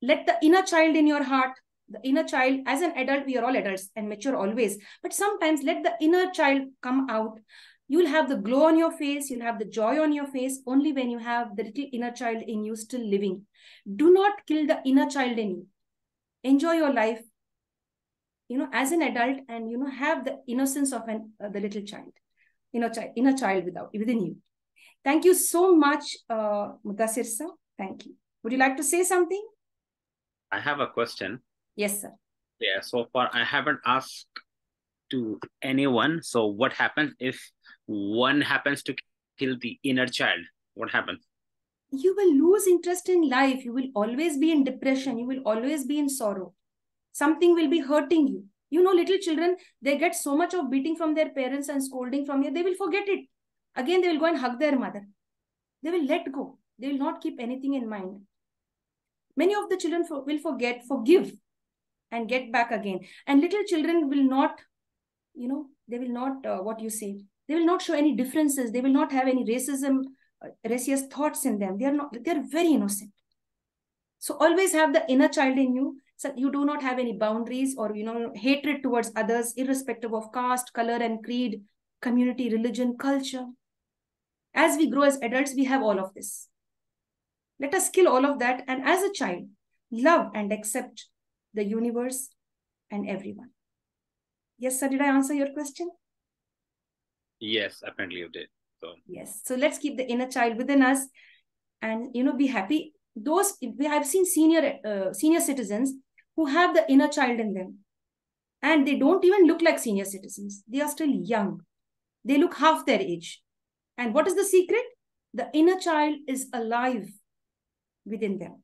Let the inner child in your heart, the inner child, as an adult, we are all adults and mature always. But sometimes let the inner child come out. You'll have the glow on your face. You'll have the joy on your face only when you have the little inner child in you still living. Do not kill the inner child in you. Enjoy your life, as an adult and, have the innocence of the little child, inner child within you. Thank you so much, Mudassir sir. Thank you. Would you like to say something? I have a question. Yes, sir. Yeah, so far I haven't asked to anyone. So what happens if one happens to kill the inner child? What happens? You will lose interest in life. You will always be in depression. You will always be in sorrow. Something will be hurting you. Little children, they get so much of beating from their parents and scolding from you, they will forget it. Again, they will go and hug their mother. They will let go. They will not keep anything in mind. Many of the children will forgive and get back again. And little children will not, they will not, they will not show any differences. They will not have any racist thoughts in them. They are very innocent. So always have the inner child in you So you do not have any boundaries or, hatred towards others, irrespective of caste, color and creed, community, religion, culture. As we grow as adults, we have all of this. Let us kill all of that. And as a child, love and accept the universe and everyone. Yes, sir, did I answer your question? Yes, apparently you did. So yes. So let's keep the inner child within us and, be happy. I've seen senior citizens who have the inner child in them. And they don't even look like senior citizens. They are still young. They look half their age. And what is the secret? The inner child is alive within them.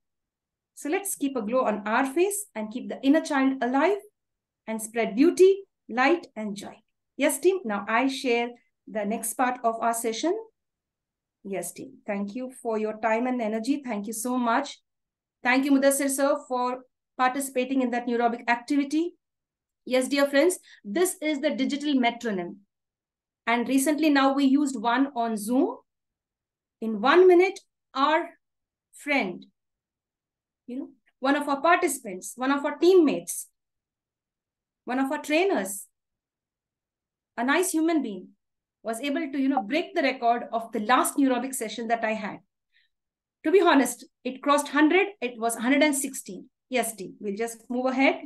So let's keep a glow on our face and keep the inner child alive and spread beauty, light, and joy. Yes, team. Now I share the next part of our session. Yes, team. Thank you for your time and energy. Thank you so much. Thank you, Mudassir sir, for participating in that neurobic activity. Yes, dear friends, this is the digital metronome. And recently now we used one on Zoom. In 1 minute, our friend, one of our participants, one of our teammates, one of our trainers, a nice human being, was able to, break the record of the last neurobic session that I had. To be honest, it crossed 100. It was 116. Yes, team, we'll just move ahead.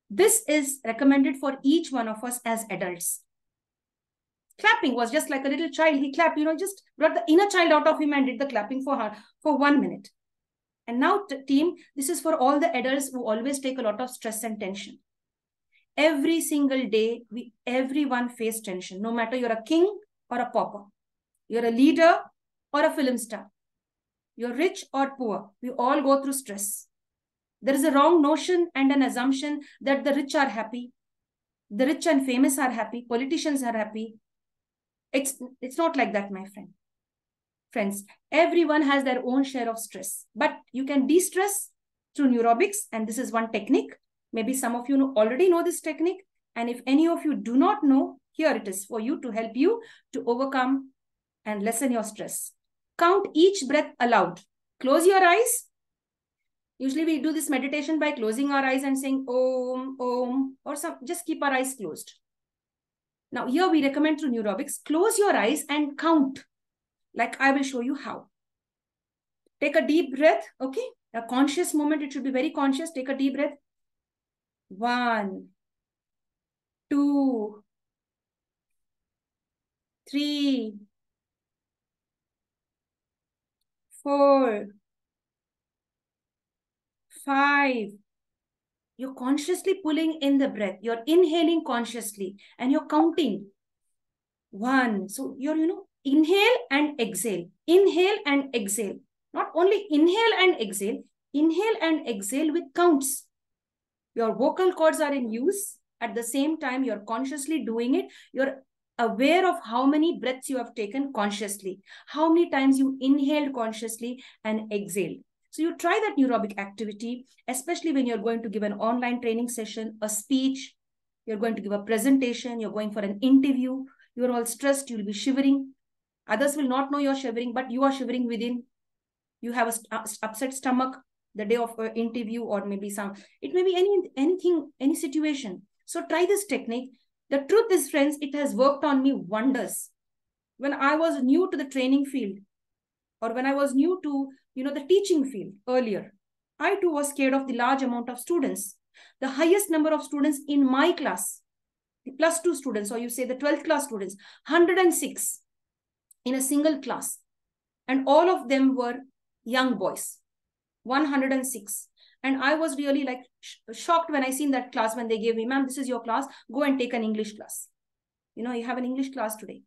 This is recommended for each one of us as adults. Clapping was just like a little child. He clapped, just brought the inner child out of him and did the clapping for 1 minute. And now, team, this is for all the adults who always take a lot of stress and tension. Every single day, everyone face tension, no matter you're a king or a pauper. You're a leader or a film star. You're rich or poor. We all go through stress. There is a wrong notion and an assumption that the rich are happy. The rich and famous are happy. Politicians are happy. It's not like that, my friend. Friends, everyone has their own share of stress, but you can de-stress through neurobics. And this is one technique. Maybe some of you already know this technique. And if any of you do not know, here it is for you to help you to overcome and lessen your stress. Count each breath aloud. Close your eyes. Usually we do this meditation by closing our eyes and saying Om, Om, or just keep our eyes closed. Now here we recommend through neurobics, close your eyes and count. Like I will show you how. Take a deep breath, okay? A conscious moment, it should be very conscious. Take a deep breath. 1, 2, 3, 4, 5. You're consciously pulling in the breath. You're inhaling consciously and you're counting. 1. So you're, inhale and exhale. Inhale and exhale. Not only inhale and exhale with counts. Your vocal cords are in use. At the same time, you're consciously doing it. You're aware of how many breaths you have taken consciously. How many times you inhaled consciously and exhaled. So you try that neurobic activity, especially when you're going to give an online training session, a speech, you're going to give a presentation, you're going for an interview, you're all stressed, you'll be shivering. Others will not know you're shivering, but you are shivering within. You have a upset stomach the day of an interview, or maybe it may be anything, any situation. So try this technique. The truth is, friends, it has worked on me wonders. When I was new to the training field, or when I was new to, the teaching field earlier, I too was scared of the large amount of students. The highest number of students in my class, the +2 students, or you say the 12th class students, 106 in a single class. And all of them were young boys, 106. And I was really like shocked when I seen that class, when they gave me, ma'am, this is your class, go and take an English class. You have an English class today.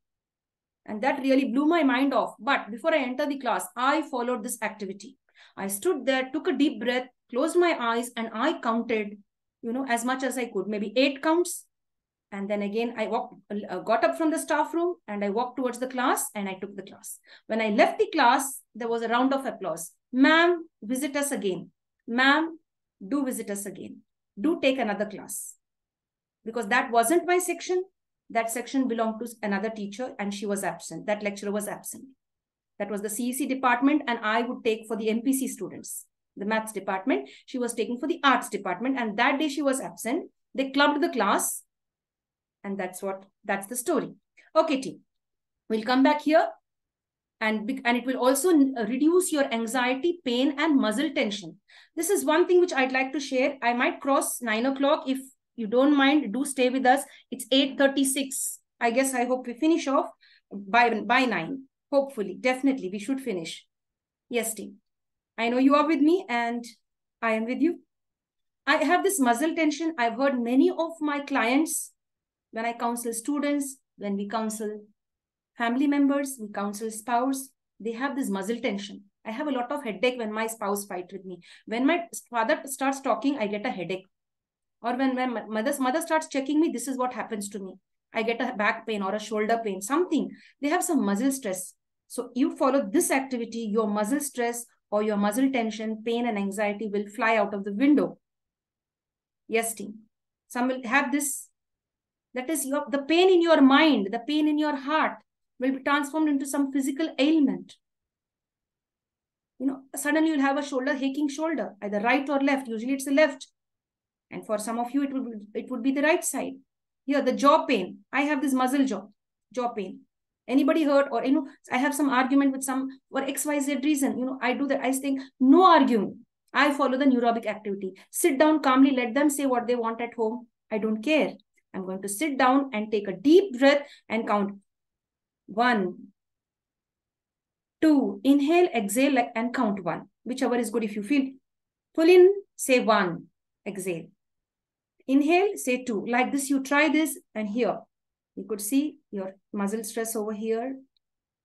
And that really blew my mind off. But before I entered the class, I followed this activity. I stood there, took a deep breath, closed my eyes, and I counted, as much as I could, maybe 8 counts. And then again, I got up from the staff room and I walked towards the class and I took the class. When I left the class, there was a round of applause. Ma'am, visit us again. Ma'am, do visit us again. Do take another class. Because that wasn't my section. That section belonged to another teacher and she was absent. That lecturer was absent. That was the CEC department and I would take for the MPC students. the maths department. She was taking for the arts department. And that day she was absent. They clubbed the class. And that's the story. Okay, team. We'll come back here. And it will also reduce your anxiety, pain, and muscle tension. This is one thing which I'd like to share. I might cross 9 o'clock. If you don't mind, do stay with us. It's 8:36. I guess I hope we finish off by 9. Hopefully, definitely, we should finish. Yes, team. I know you are with me and I am with you. I have this muscle tension. I've heard many of my clients, when I counsel students, when we counsel family members, we counsel spouse, they have this muscle tension. I have a lot of headache when my spouse fights with me. When my father starts talking, I get a headache. Or when my mother starts checking me, this is what happens to me. I get a back pain or a shoulder pain, something. They have some muscle stress. So you follow this activity, your muscle stress or your muscle tension, pain and anxiety will fly out of the window. Yes, team. Some will have this. That is the pain in your mind, the pain in your heart will be transformed into some physical ailment. Suddenly you'll have a aching shoulder, either right or left. Usually it's the left. And for some of you, it would be the right side. Here, the jaw pain. I have this muscle jaw pain. Anybody heard? Or, I have some argument with some, for XYZ reason. I do that. I think, no arguing. I follow the neurobic activity. Sit down calmly. Let them say what they want at home. I don't care. I'm going to sit down and take a deep breath and count 1, 2, inhale, exhale, and count 1. Whichever is good. If you feel, pull in, say 1, exhale. Inhale, say 2. Like this, you try this, and here, you could see your muscle stress over here.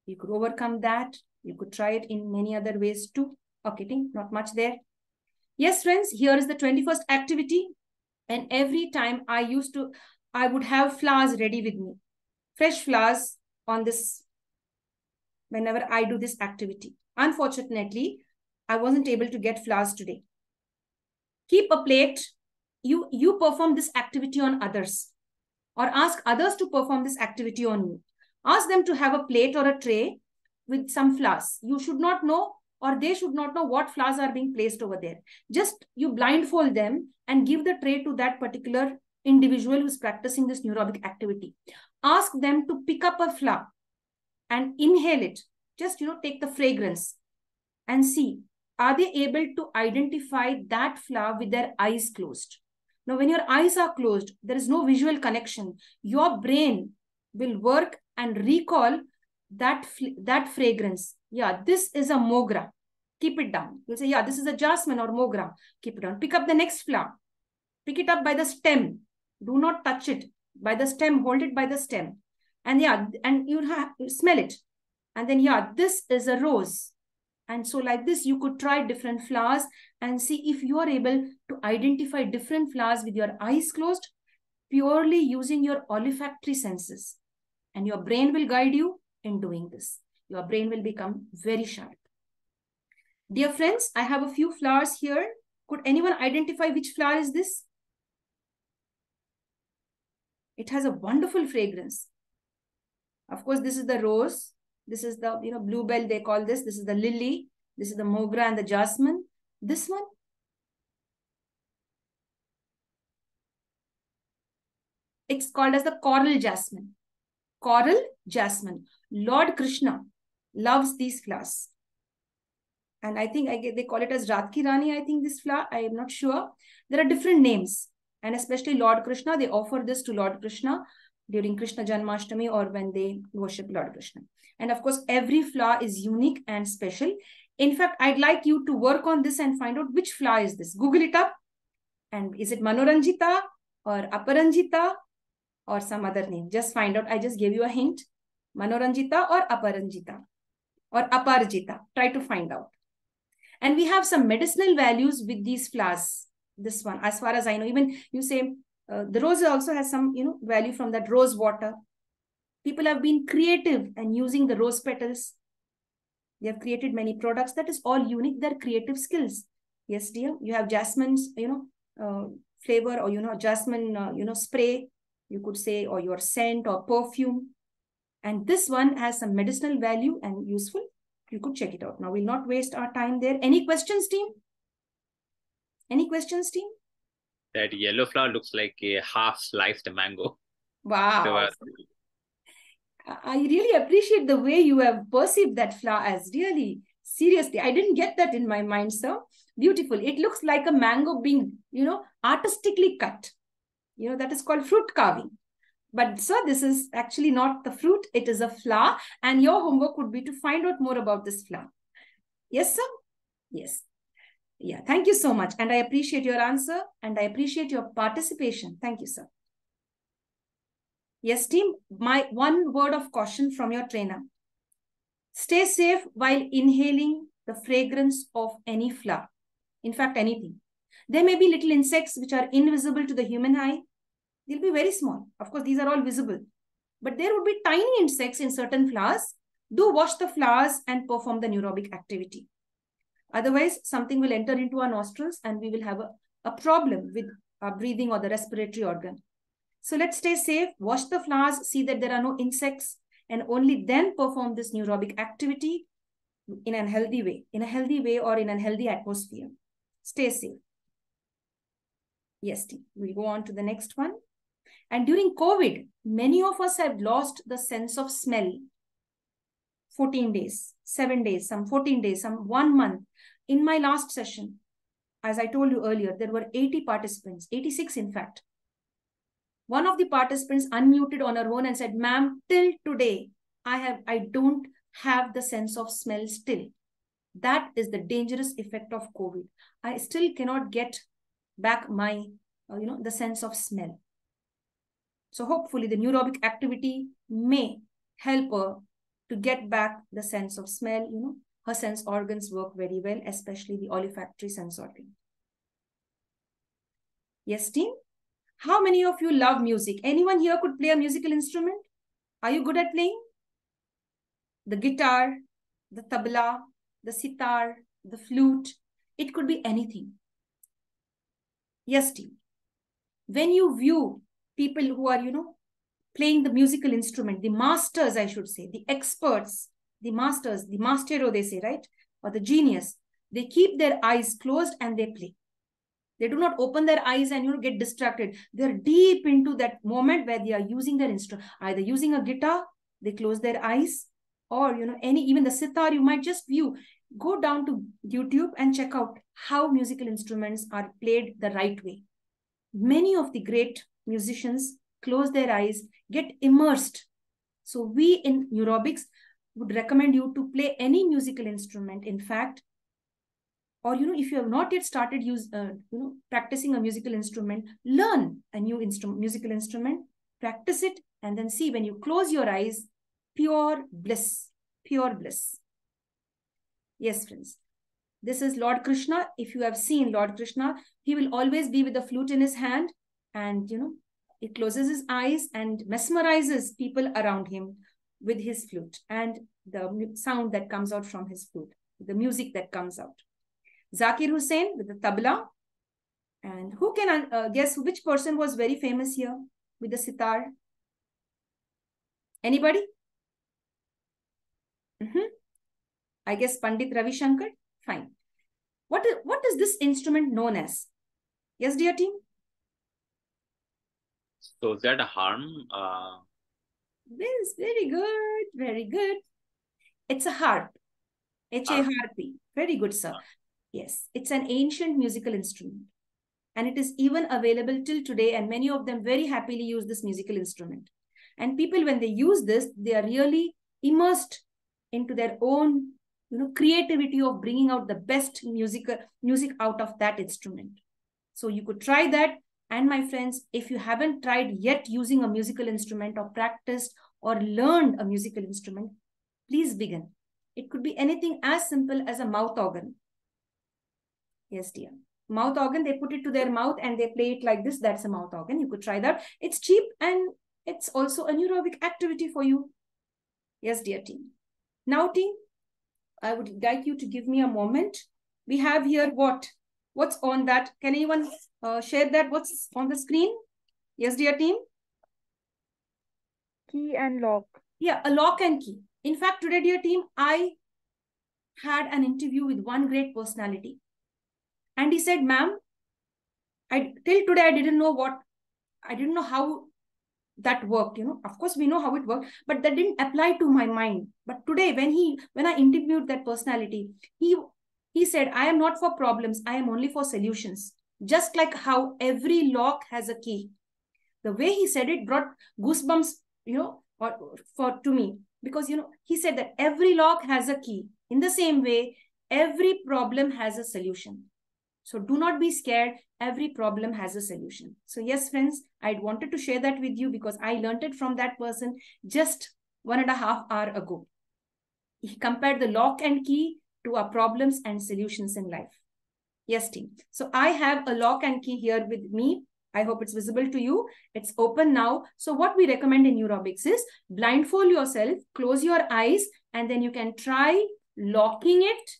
You could overcome that. You could try it in many other ways too. Okay, not much there. Yes, friends, here is the 21st activity. And every time I would have flowers ready with me. Fresh flowers on this, whenever I do this activity. Unfortunately, I wasn't able to get flowers today. Keep a plate. You perform this activity on others, or ask others to perform this activity on you. Ask them to have a plate or a tray with some flowers. You should not know, or they should not know what flowers are being placed over there. Just you blindfold them and give the tray to that particular individual who's practicing this neurobic activity. Ask them to pick up a flower and inhale it. Just, take the fragrance and see, are they able to identify that flower with their eyes closed? Now, when your eyes are closed, there is no visual connection. Your brain will work and recall that fragrance. Yeah, this is a mogra. Keep it down. You'll say, yeah, this is a jasmine or mogra. Keep it down. Pick up the next flower. Pick it up by the stem. Do not touch it. By the stem, hold it by the stem. And yeah, and you smell it. And then, yeah, this is a rose. And so like this, you could try different flowers and see if you are able to identify different flowers with your eyes closed, purely using your olfactory senses. And your brain will guide you in doing this. Your brain will become very sharp. Dear friends, I have a few flowers here. Could anyone identify which flower is this? It has a wonderful fragrance. Of course, this is the rose. This is the, bluebell, they call this. This is the lily. This is the mogra and the jasmine. This one. It's called as the coral jasmine. Coral jasmine. Lord Krishna loves these flowers. And I think they call it as Radki Rani, I think, this flower. I am not sure. There are different names. And especially Lord Krishna, they offer this to Lord Krishna during Krishna Janmashtami or when they worship Lord Krishna. And of course, every flower is unique and special. In fact, I'd like you to work on this and find out which flower is this. Google it up. And is it Manoranjita or Aparanjita or some other name? Just find out. I just gave you a hint. Manoranjita or Aparanjita or Aparjita. Try to find out. And we have some medicinal values with these flowers. This one, as far as I know, even you say the rose also has some, value from that rose water. People have been creative and using the rose petals. They have created many products. That is all unique. They're creative skills. Yes, dear. You have jasmine's, flavor or, jasmine, spray, you could say, or your scent or perfume. And this one has some medicinal value and useful. You could check it out. Now, we'll not waste our time there. Any questions, team? Any questions, team? That yellow flower looks like a half-sliced mango. Wow. So, I really appreciate the way you have perceived that flower as really, seriously. I didn't get that in my mind, sir. Beautiful. It looks like a mango being, artistically cut. That is called fruit carving. But sir, this is actually not the fruit. It is a flower. And your homework would be to find out more about this flower. Yes, sir? Yes. Yeah, thank you so much. And I appreciate your answer and I appreciate your participation. Thank you, sir. Yes, team, my one word of caution from your trainer. Stay safe while inhaling the fragrance of any flower. In fact, anything. There may be little insects which are invisible to the human eye. They'll be very small. Of course, these are all visible. But there would be tiny insects in certain flowers. Do wash the flowers and perform the neurobic activity. Otherwise, something will enter into our nostrils and we will have a problem with our breathing or the respiratory organ. So let's stay safe, wash the flowers, see that there are no insects, and only then perform this neurobic activity in a healthy way or in a healthy atmosphere. Stay safe. Yes, team. We'll go on to the next one. And during COVID, many of us have lost the sense of smell. 14 days, 7 days, some 14 days, some 1 month. In my last session, as I told you earlier, there were 80 participants, 86 in fact. One of the participants unmuted on her own and said, ma'am, till today, I don't have the sense of smell still. That is the dangerous effect of COVID. I still cannot get back my, the sense of smell. So hopefully the neurobic activity may help her to get back the sense of smell. Her sense organs work very well, especially the olfactory sense organ. Yes, team? How many of you love music? Anyone here could play a musical instrument? Are you good at playing? The guitar, the tabla, the sitar, the flute. It could be anything. Yes, team. When you view people who are, playing the musical instrument, the masters, I should say, the experts, the masters, the mastero, they say, right? Or the genius, they keep their eyes closed and they play. They do not open their eyes and, get distracted. They're deep into that moment where they are using their instrument, either using a guitar, they close their eyes, or, even the sitar, you might just view. Go down to YouTube and check out how musical instruments are played the right way. Many of the great musicians close their eyes, get immersed. So we in Neurobics would recommend you to play any musical instrument, in fact, or, if you have not yet started practicing a musical instrument, learn a new musical instrument, practice it, and then see when you close your eyes, pure bliss, pure bliss. Yes, friends. This is Lord Krishna. If you have seen Lord Krishna, he will always be with the flute in his hand and, he closes his eyes and mesmerizes people around him with his flute and the sound that comes out from his flute, the music that comes out. Zakir Hussain with the tabla. And who can guess which person was very famous here with the sitar? Anybody? I guess Pandit Ravi Shankar. Fine. What is this instrument known as? Yes, dear team? So is that a harm? Yes, very good. Very good. It's a harp. H-A-harp-P. Very good, sir. Yes, it's an ancient musical instrument. And it is even available till today. And many of them very happily use this musical instrument. And people, when they use this, they are really immersed into their own, creativity of bringing out the best music out of that instrument. So you could try that. And my friends, if you haven't tried yet using a musical instrument or practiced or learned a musical instrument, please begin. It could be anything as simple as a mouth organ. Yes, dear. Mouth organ, they put it to their mouth and they play it like this. That's a mouth organ. You could try that. It's cheap and it's also a neurobic activity for you. Yes, dear team. Now, team, I would like you to give me a moment. We have here what? What's on that? Can anyone share that? What's on the screen? Yes, dear team? Key and lock. Yeah, a lock and key. In fact, today, dear team, I had an interview with one great personality. And he said, ma'am, Till today, I didn't know how that worked. Of course, we know how it worked, but that didn't apply to my mind. But today, when I interviewed that personality, he said, I am not for problems, I am only for solutions. Just like how every lock has a key. The way he said it brought goosebumps, to me, because, he said that every lock has a key. In the same way, every problem has a solution. So do not be scared. Every problem has a solution. So yes, friends, I wanted to share that with you because I learned it from that person just 1.5 hours ago. He compared the lock and key to our problems and solutions in life. Yes, team. So I have a lock and key here with me. I hope it's visible to you. It's open now. So what we recommend in Neurobics is blindfold yourself, close your eyes, and then you can try locking it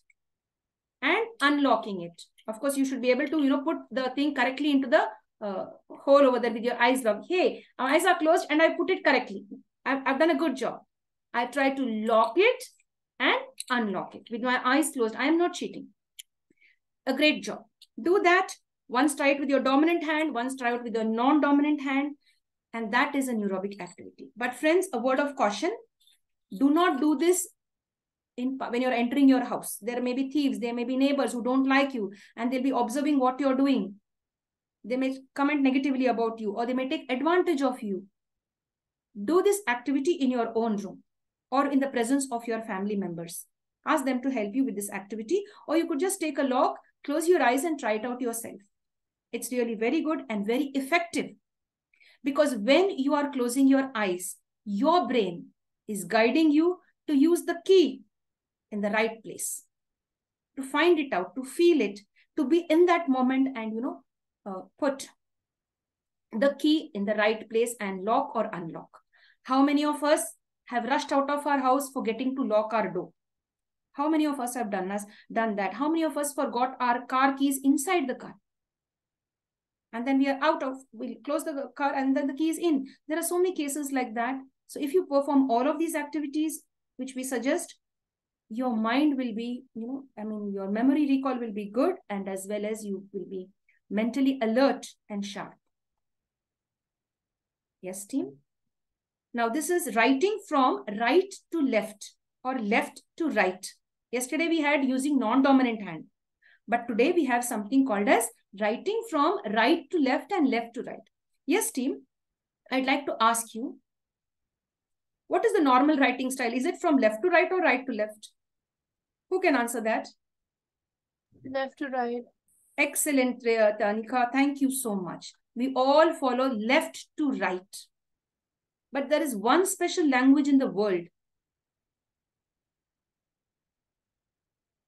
and unlocking it. Of course, you should be able to, put the thing correctly into the hole over there with your eyes locked. Hey, our eyes are closed and I put it correctly. I've done a good job. I try to lock it and unlock it with my eyes closed. I am not cheating. A great job. Do that. Once try it with your dominant hand, once try it with your non-dominant hand. And that is a neurobic activity. But friends, a word of caution. Do not do this when you're entering your house. There may be thieves, there may be neighbors who don't like you, and they'll be observing what you're doing. They may comment negatively about you, or they may take advantage of you. Do this activity in your own room or in the presence of your family members. Ask them to help you with this activity, or you could just take a lock, close your eyes and try it out yourself. It's really very good and very effective, because when you are closing your eyes, your brain is guiding you to use the key in the right place, to find it out, to feel it, to be in that moment and, put the key in the right place and lock or unlock. How many of us have rushed out of our house forgetting to lock our door? How many of us have done that? How many of us forgot our car keys inside the car? And then we close the car and then the key is in. There are so many cases like that. So if you perform all of these activities, which we suggest, your mind will be, your memory recall will be good, and as well as you will be mentally alert and sharp. Yes, team? Now, this is writing from right to left or left to right. Yesterday, we had using non-dominant hand. But today, we have something called as writing from right to left and left to right. Yes, team? I'd like to ask you, what is the normal writing style? Is it from left to right or right to left? Who can answer that? Left to right. Excellent, Tanika. Thank you so much. We all follow left to right. But there is one special language in the world.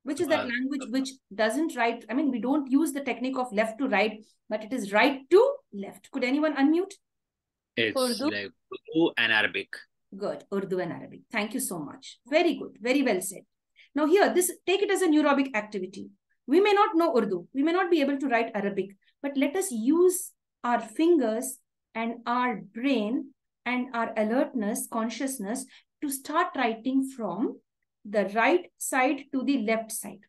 Which is that language which doesn't write? We don't use the technique of left to right, but it is right to left. Could anyone unmute? It's Urdu. like Urdu and Arabic. Good. Urdu and Arabic. Thank you so much. Very good. Very well said. Now here, take it as a neurobic activity. We may not know Urdu. We may not be able to write Arabic, but let us use our fingers and our brain and our alertness, consciousness to start writing from the right side to the left side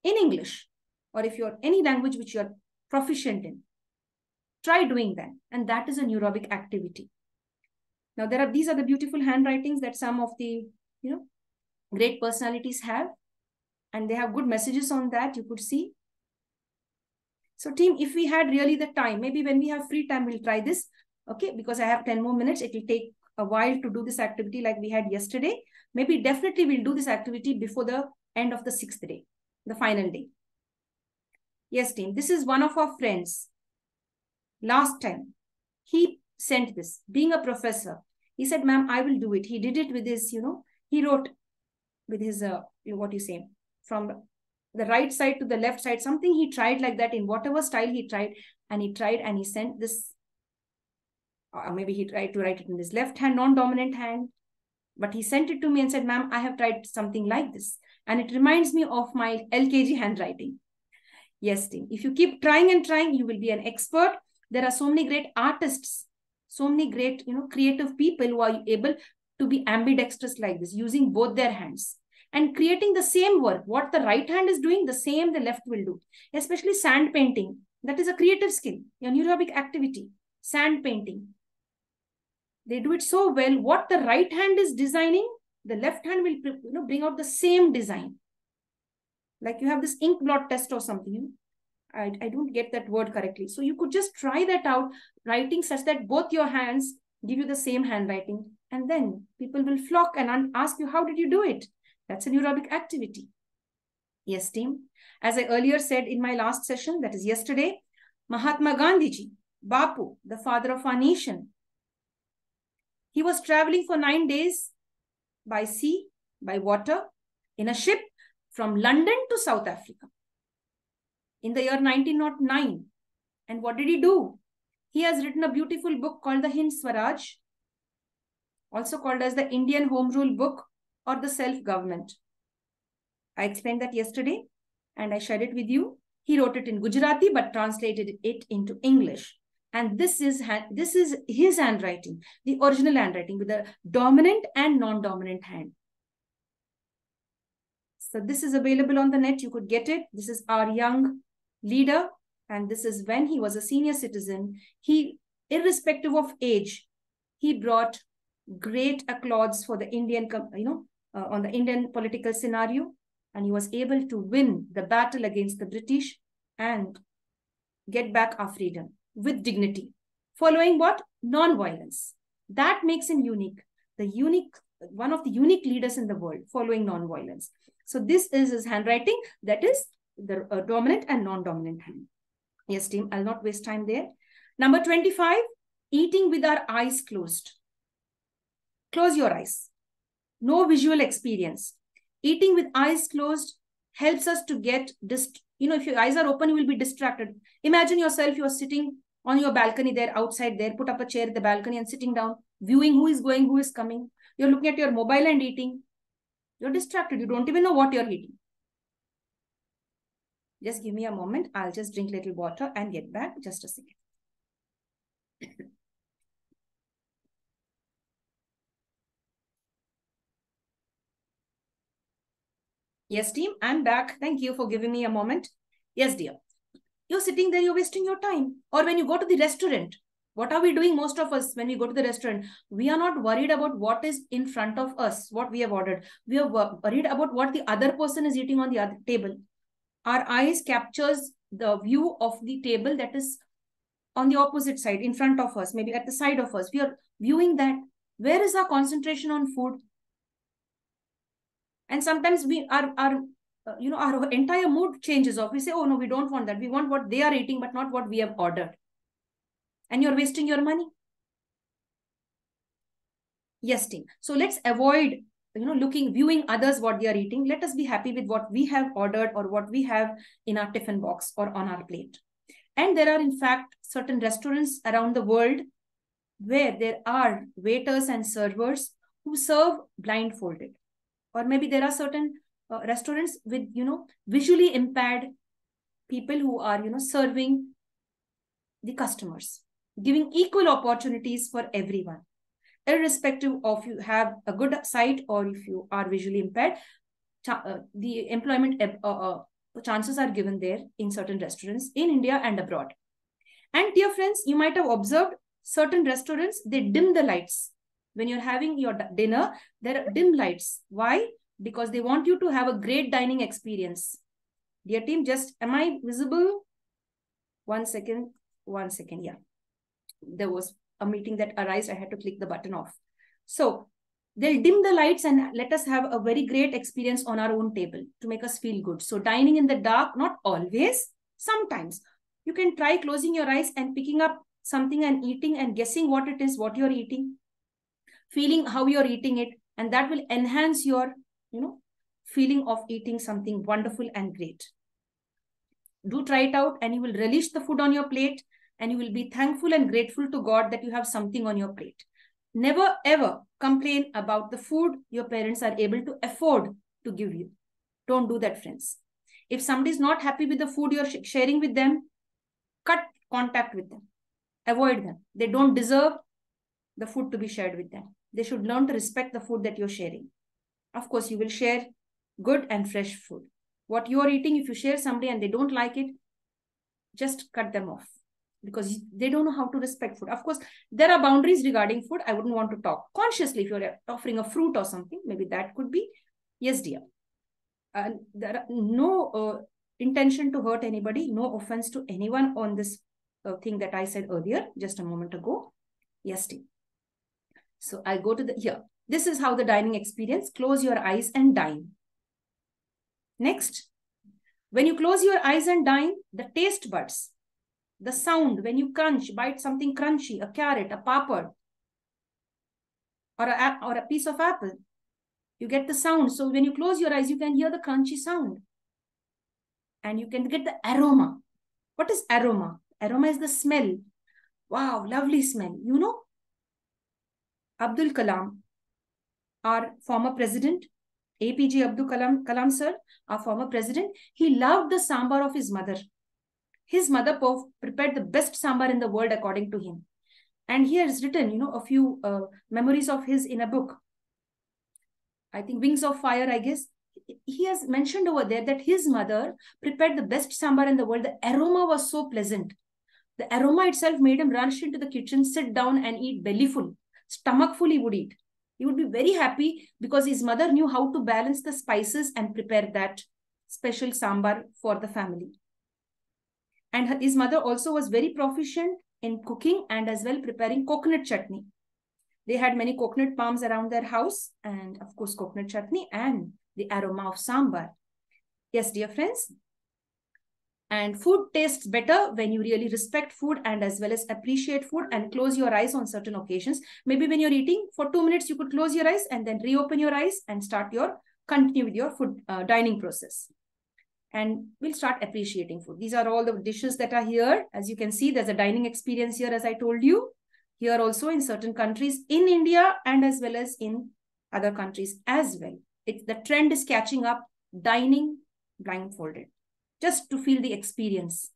in English, or if you're any language which you're proficient in, try doing that. And that is a neurobic activity. Now, these are the beautiful handwritings that some of the, great personalities have, and they have good messages on that, you could see. So team, if we had really the time, maybe when we have free time, we'll try this. Okay, because I have 10 more minutes. It will take a while to do this activity like we had yesterday. Maybe definitely we'll do this activity before the end of the 6th day, the final day. Yes, team, this is one of our friends. Last time, he sent this, being a professor. He said, ma'am, I will do it. He did it with his, he wrote with his, from the right side to the left side, something he tried like that in whatever style he tried, and he sent this, maybe he tried to write it in his left hand, non-dominant hand, but he sent it to me and said, ma'am, I have tried something like this. And it reminds me of my LKG handwriting. Yes, team, if you keep trying and trying, you will be an expert. There are so many great artists, so many great, creative people who are able to be ambidextrous like this, using both their hands and creating the same work. What the right hand is doing, the same the left will do. Especially sand painting. That is a creative skill. Your neurobic activity, sand painting. They do it so well. What the right hand is designing, the left hand will bring out the same design. Like you have this ink blot test or something. I don't get that word correctly. So you could just try that out, writing such that both your hands give you the same handwriting. And then people will flock and ask you, how did you do it? That's a neurobic activity. Yes, team. As I earlier said in my last session, that is yesterday, Mahatma Gandhiji, Bapu, the father of our nation, he was traveling for 9 days by sea, by water, in a ship from London to South Africa in the year 1909. And what did he do? He has written a beautiful book called the Hind Swaraj, also called as the Indian Home Rule Book or the Self-Government. I explained that yesterday and I shared it with you. He wrote it in Gujarati but translated it into English. And this is his handwriting, the original handwriting with the dominant and non-dominant hand. So this is available on the net. You could get it. This is our young leader. And this is when he was a senior citizen. He, irrespective of age, he brought great applause for the Indian, on the Indian political scenario. And he was able to win the battle against the British and get back our freedom with dignity. Following what? Non-violence. That makes him unique. One of the unique leaders in the world, following non-violence. So this is his handwriting. That is the dominant and non-dominant hand. Yes, team, I'll not waste time there. Number 25, eating with our eyes closed. Close your eyes. No visual experience. Eating with eyes closed helps us to get, if your eyes are open, you will be distracted. Imagine yourself, you're sitting on your balcony there, outside there, put up a chair at the balcony and sitting down, viewing who is going, who is coming. You're looking at your mobile and eating. You're distracted. You don't even know what you're eating. Just give me a moment. I'll just drink a little water and get back. Just a second. Yes, team, I'm back. Thank you for giving me a moment. Yes, dear. You're sitting there, you're wasting your time. Or when you go to the restaurant, what are we doing, most of us, when we go to the restaurant? We are not worried about what is in front of us, what we have ordered. We are worried about what the other person is eating on the other table. Our eyes captures the view of the table that is on the opposite side, in front of us, maybe at the side of us. We are viewing that. Where is our concentration on food? And sometimes our entire mood changes off. We say, oh no, we don't want that. We want what they are eating, but not what we have ordered. And you're wasting your money. Yes, team. So let's avoid, viewing others what they are eating. Let us be happy with what we have ordered or what we have in our tiffin box or on our plate. And there are, in fact, certain restaurants around the world where there are waiters and servers who serve blindfolded. Or maybe there are certain restaurants with, visually impaired people who are, serving the customers, giving equal opportunities for everyone, irrespective of you have a good sight or if you are visually impaired. The employment chances are given there in certain restaurants in India and abroad. And dear friends, you might have observed certain restaurants, they dim the lights. When you're having your dinner, there are dim lights. Why? Because they want you to have a great dining experience. Dear team, am I visible? One second. Yeah. There was a meeting that arose. I had to click the button off. So they'll dim the lights and let us have a very great experience on our own table to make us feel good. So dining in the dark, not always, sometimes. You can try closing your eyes and picking up something and eating and guessing what it is, what you're eating, feeling how you're eating it, and that will enhance your, feeling of eating something wonderful and great. Do try it out and you will relish the food on your plate and you will be thankful and grateful to God that you have something on your plate. Never ever complain about the food your parents are able to afford to give you. Don't do that, friends. If somebody is not happy with the food you're sharing with them, cut contact with them. Avoid them. They don't deserve the food to be shared with them. They should learn to respect the food that you're sharing. Of course, you will share good and fresh food. What you are eating, if you share somebody and they don't like it, just cut them off because they don't know how to respect food. Of course, there are boundaries regarding food. I wouldn't want to talk consciously. If you're offering a fruit or something, maybe that could be, yes, dear. There are no intention to hurt anybody, no offense to anyone on this thing that I said earlier, just a moment ago. Yes, dear. So I'll go to the here. This is how the dining experience. Close your eyes and dine. Next, when you close your eyes and dine, the taste buds, the sound when you crunch, bite something crunchy, a carrot, a papad, or a piece of apple, you get the sound. So when you close your eyes, you can hear the crunchy sound. And you can get the aroma. What is aroma? Aroma is the smell. Wow, lovely smell. You know, Abdul Kalam, our former president, APJ Abdul Kalam sir, our former president, he loved the sambar of his mother. His mother prepared the best sambar in the world according to him. And he has written, you know, a few memories of his in a book. I think Wings of Fire, I guess. He has mentioned over there that his mother prepared the best sambar in the world. The aroma was so pleasant. The aroma itself made him rush into the kitchen, sit down and eat belly full. Stomach full he would eat. He would be very happy because his mother knew how to balance the spices and prepare that special sambar for the family. And his mother also was very proficient in cooking and as well preparing coconut chutney. They had many coconut palms around their house and of course coconut chutney and the aroma of sambar. Yes, dear friends. And food tastes better when you really respect food and as well as appreciate food and close your eyes on certain occasions. Maybe when you're eating for 2 minutes, you could close your eyes and then reopen your eyes and continue with your food dining process. And we'll start appreciating food. These are all the dishes that are here. As you can see, there's a dining experience here, as I told you. Here also in certain countries in India and as well as in other countries as well. The trend is catching up, dining blindfolded, just to feel the experience.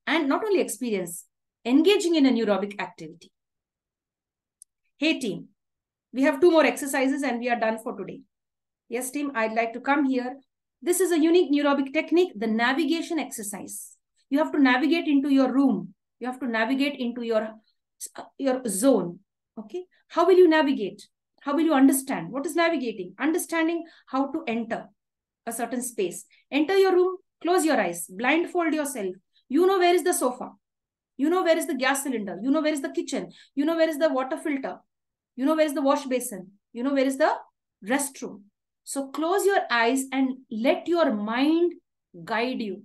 And not only experience, engaging in a neurobic activity. Hey team, we have 2 more exercises and we are done for today. Yes team, I'd like to come here. This is a unique neurobic technique, the navigation exercise. You have to navigate into your room. You have to navigate into your zone. Okay. How will you navigate? How will you understand? What is navigating? Understanding how to enter a certain space. Enter your room, close your eyes, blindfold yourself. You know where is the sofa. You know where is the gas cylinder. You know where is the kitchen. You know where is the water filter. You know where is the wash basin. You know where is the restroom. So close your eyes and let your mind guide you.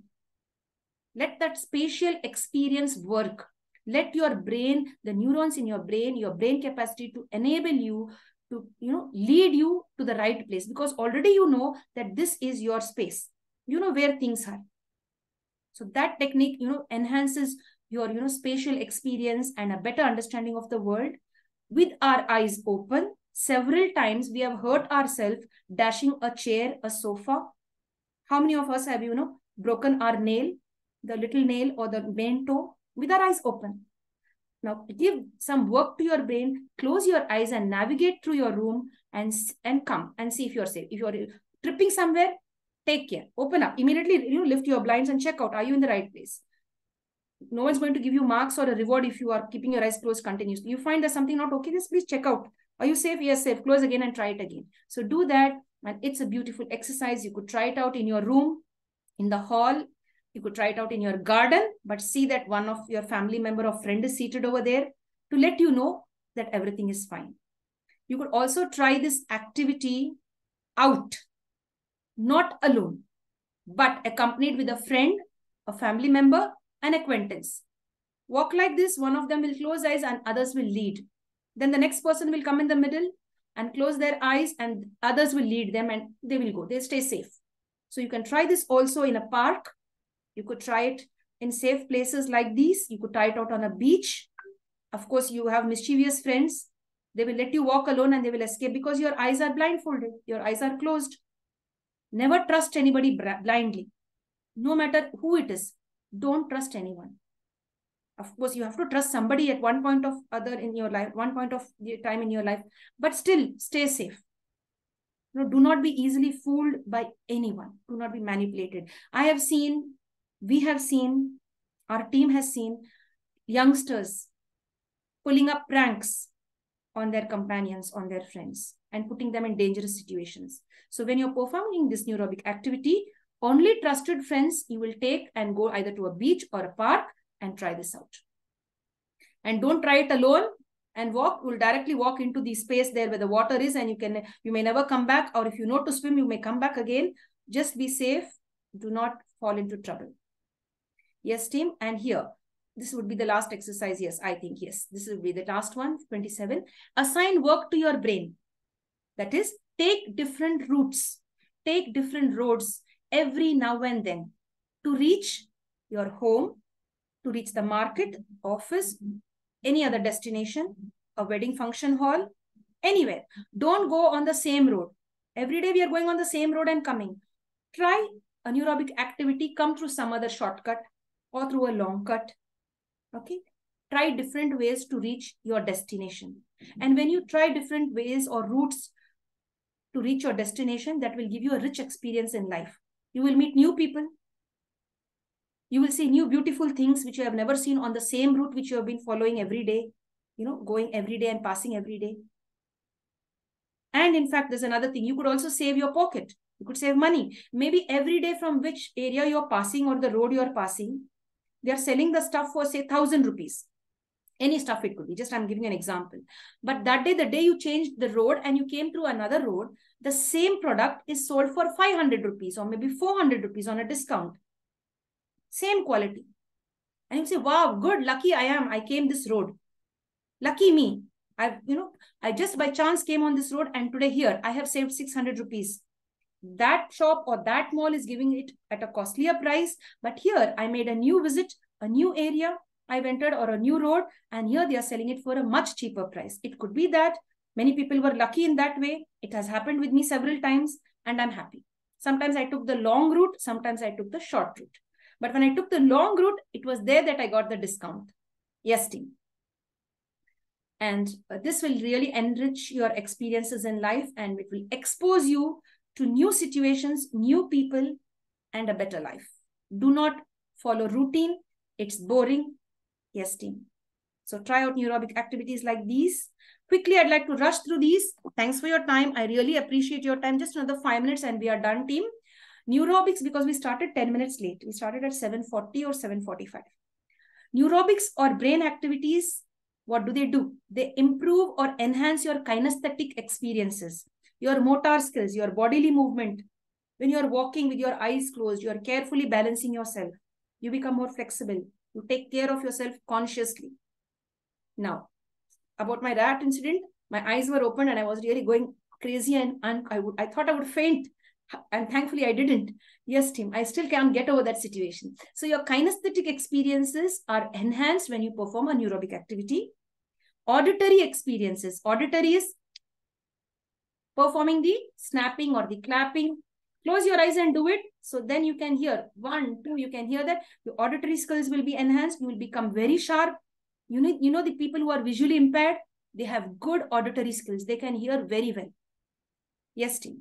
Let that spatial experience work. Let your brain, the neurons in your brain capacity to enable you to, lead you to the right place, because already you know that this is your space. You know where things are. So that technique, enhances your, spatial experience and a better understanding of the world. With our eyes open, several times we have hurt ourselves dashing a chair, a sofa. How many of us have, broken our nail, the little nail or the main toe with our eyes open? Now give some work to your brain, close your eyes and navigate through your room and come and see if you're safe. If you're tripping somewhere, take care. Open up. Immediately, lift your blinds and check out. Are you in the right place? No one's going to give you marks or a reward if you are keeping your eyes closed continuously. You find there's something not okay, just please check out. Are you safe? Yes, safe. Close again and try it again. So do that. And it's a beautiful exercise. You could try it out in your room, in the hall. You could try it out in your garden, but see that one of your family member or friend is seated over there to let you know that everything is fine. You could also try this activity out, not alone, but accompanied with a friend, a family member, an acquaintance. Walk like this, one of them will close eyes and others will lead. Then the next person will come in the middle and close their eyes and others will lead them and they will go. They'll stay safe. So you can try this also in a park. You could try it in safe places like these. You could try it out on a beach. Of course, you have mischievous friends. They will let you walk alone and they will escape because your eyes are blindfolded. Your eyes are closed. Never trust anybody blindly. No matter who it is, don't trust anyone. Of course, you have to trust somebody at one point of other in your life, one point of time in your life, but still stay safe. Do not be easily fooled by anyone. Do not be manipulated. I have seen We have seen, our team has seen youngsters pulling up pranks on their companions, on their friends, and putting them in dangerous situations. So when you're performing this neurobic activity, only trusted friends you will take and go either to a beach or a park and try this out. And don't try it alone and will directly walk into the space there where the water is, and you may never come back, or if you know to swim, you may come back again. Just be safe. Do not fall into trouble. Yes, team. And here, this would be the last exercise. Yes, I think, yes. This will be the last one, 27. Assign work to your brain. That is, take different routes, take different roads every now and then to reach your home, to reach the market, office, any other destination, a wedding function hall, anywhere. Don't go on the same road. Every day we are going on the same road and coming. Try a neurobic activity, come through some other shortcut or through a long cut. Okay. Try different ways to reach your destination. And when you try different ways or routes to reach your destination, that will give you a rich experience in life. You will meet new people. You will see new beautiful things which you have never seen on the same route which you have been following every day, going every day and passing every day. And in fact, there's another thing. You could also save your pocket. You could save money. Maybe every day from which area you're passing or the road you're passing, they're selling the stuff for, say, 1,000 rupees. Any stuff it could be. Just I'm giving an example. But that day, the day you changed the road and you came through another road, the same product is sold for 500 rupees or maybe 400 rupees on a discount. Same quality. And you say, wow, good, lucky I am. I came this road. Lucky me. I just by chance came on this road, and today here I have saved 600 rupees. That shop or that mall is giving it at a costlier price. But here I made a new visit, a new area I've entered, or a new road, and here they are selling it for a much cheaper price. It could be that many people were lucky in that way. It has happened with me several times, and I'm happy. Sometimes I took the long route, sometimes I took the short route. But when I took the long route, it was there that I got the discount. Yes, team. And this will really enrich your experiences in life, and it will expose you to new situations, new people, and a better life. Do not follow routine. It's boring. Yes, team. So try out neurobic activities like these. Quickly, I'd like to rush through these. Thanks for your time. I really appreciate your time. Just another 5 minutes and we are done, team. Neurobics, because we started 10 minutes late. We started at 7:40 or 7:45. Neurobics or brain activities, what do? They improve or enhance your kinesthetic experiences, your motor skills, your bodily movement. When you're walking with your eyes closed, you're carefully balancing yourself. You become more flexible. You take care of yourself consciously. Now, about my rat incident, my eyes were open and I was really going crazy, and I thought I would faint. And thankfully, I didn't. Yes, team, I still can't get over that situation. So your kinesthetic experiences are enhanced when you perform a neurobic activity. Auditory experiences. Auditory is performing the snapping or the clapping. Close your eyes and do it. So then you can hear 1, 2, you can hear that. Your auditory skills will be enhanced. You will become very sharp. You know the people who are visually impaired, they have good auditory skills. They can hear very well. Yes, team.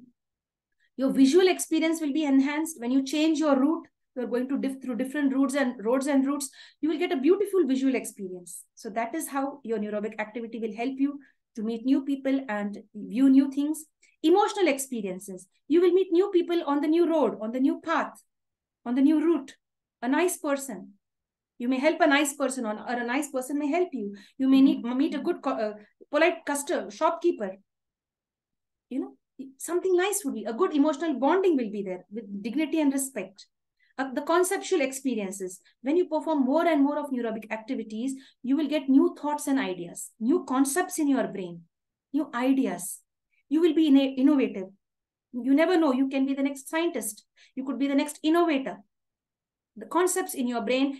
Your visual experience will be enhanced. When you change your route, you're going to through different roads and routes, you will get a beautiful visual experience. So that is how your neurobic activity will help you to meet new people and view new things. Emotional experiences. You will meet new people on the new road, on the new path, on the new route. A nice person. You may help a nice person, or a nice person may help you. You may meet a good, polite customer, shopkeeper. Something nice would be. A good emotional bonding will be there with dignity and respect. The conceptual experiences. When you perform more and more of neurobic activities, you will get new thoughts and ideas, new concepts in your brain, new ideas. You will be innovative. You never know. You can be the next scientist. You could be the next innovator. The concepts in your brain,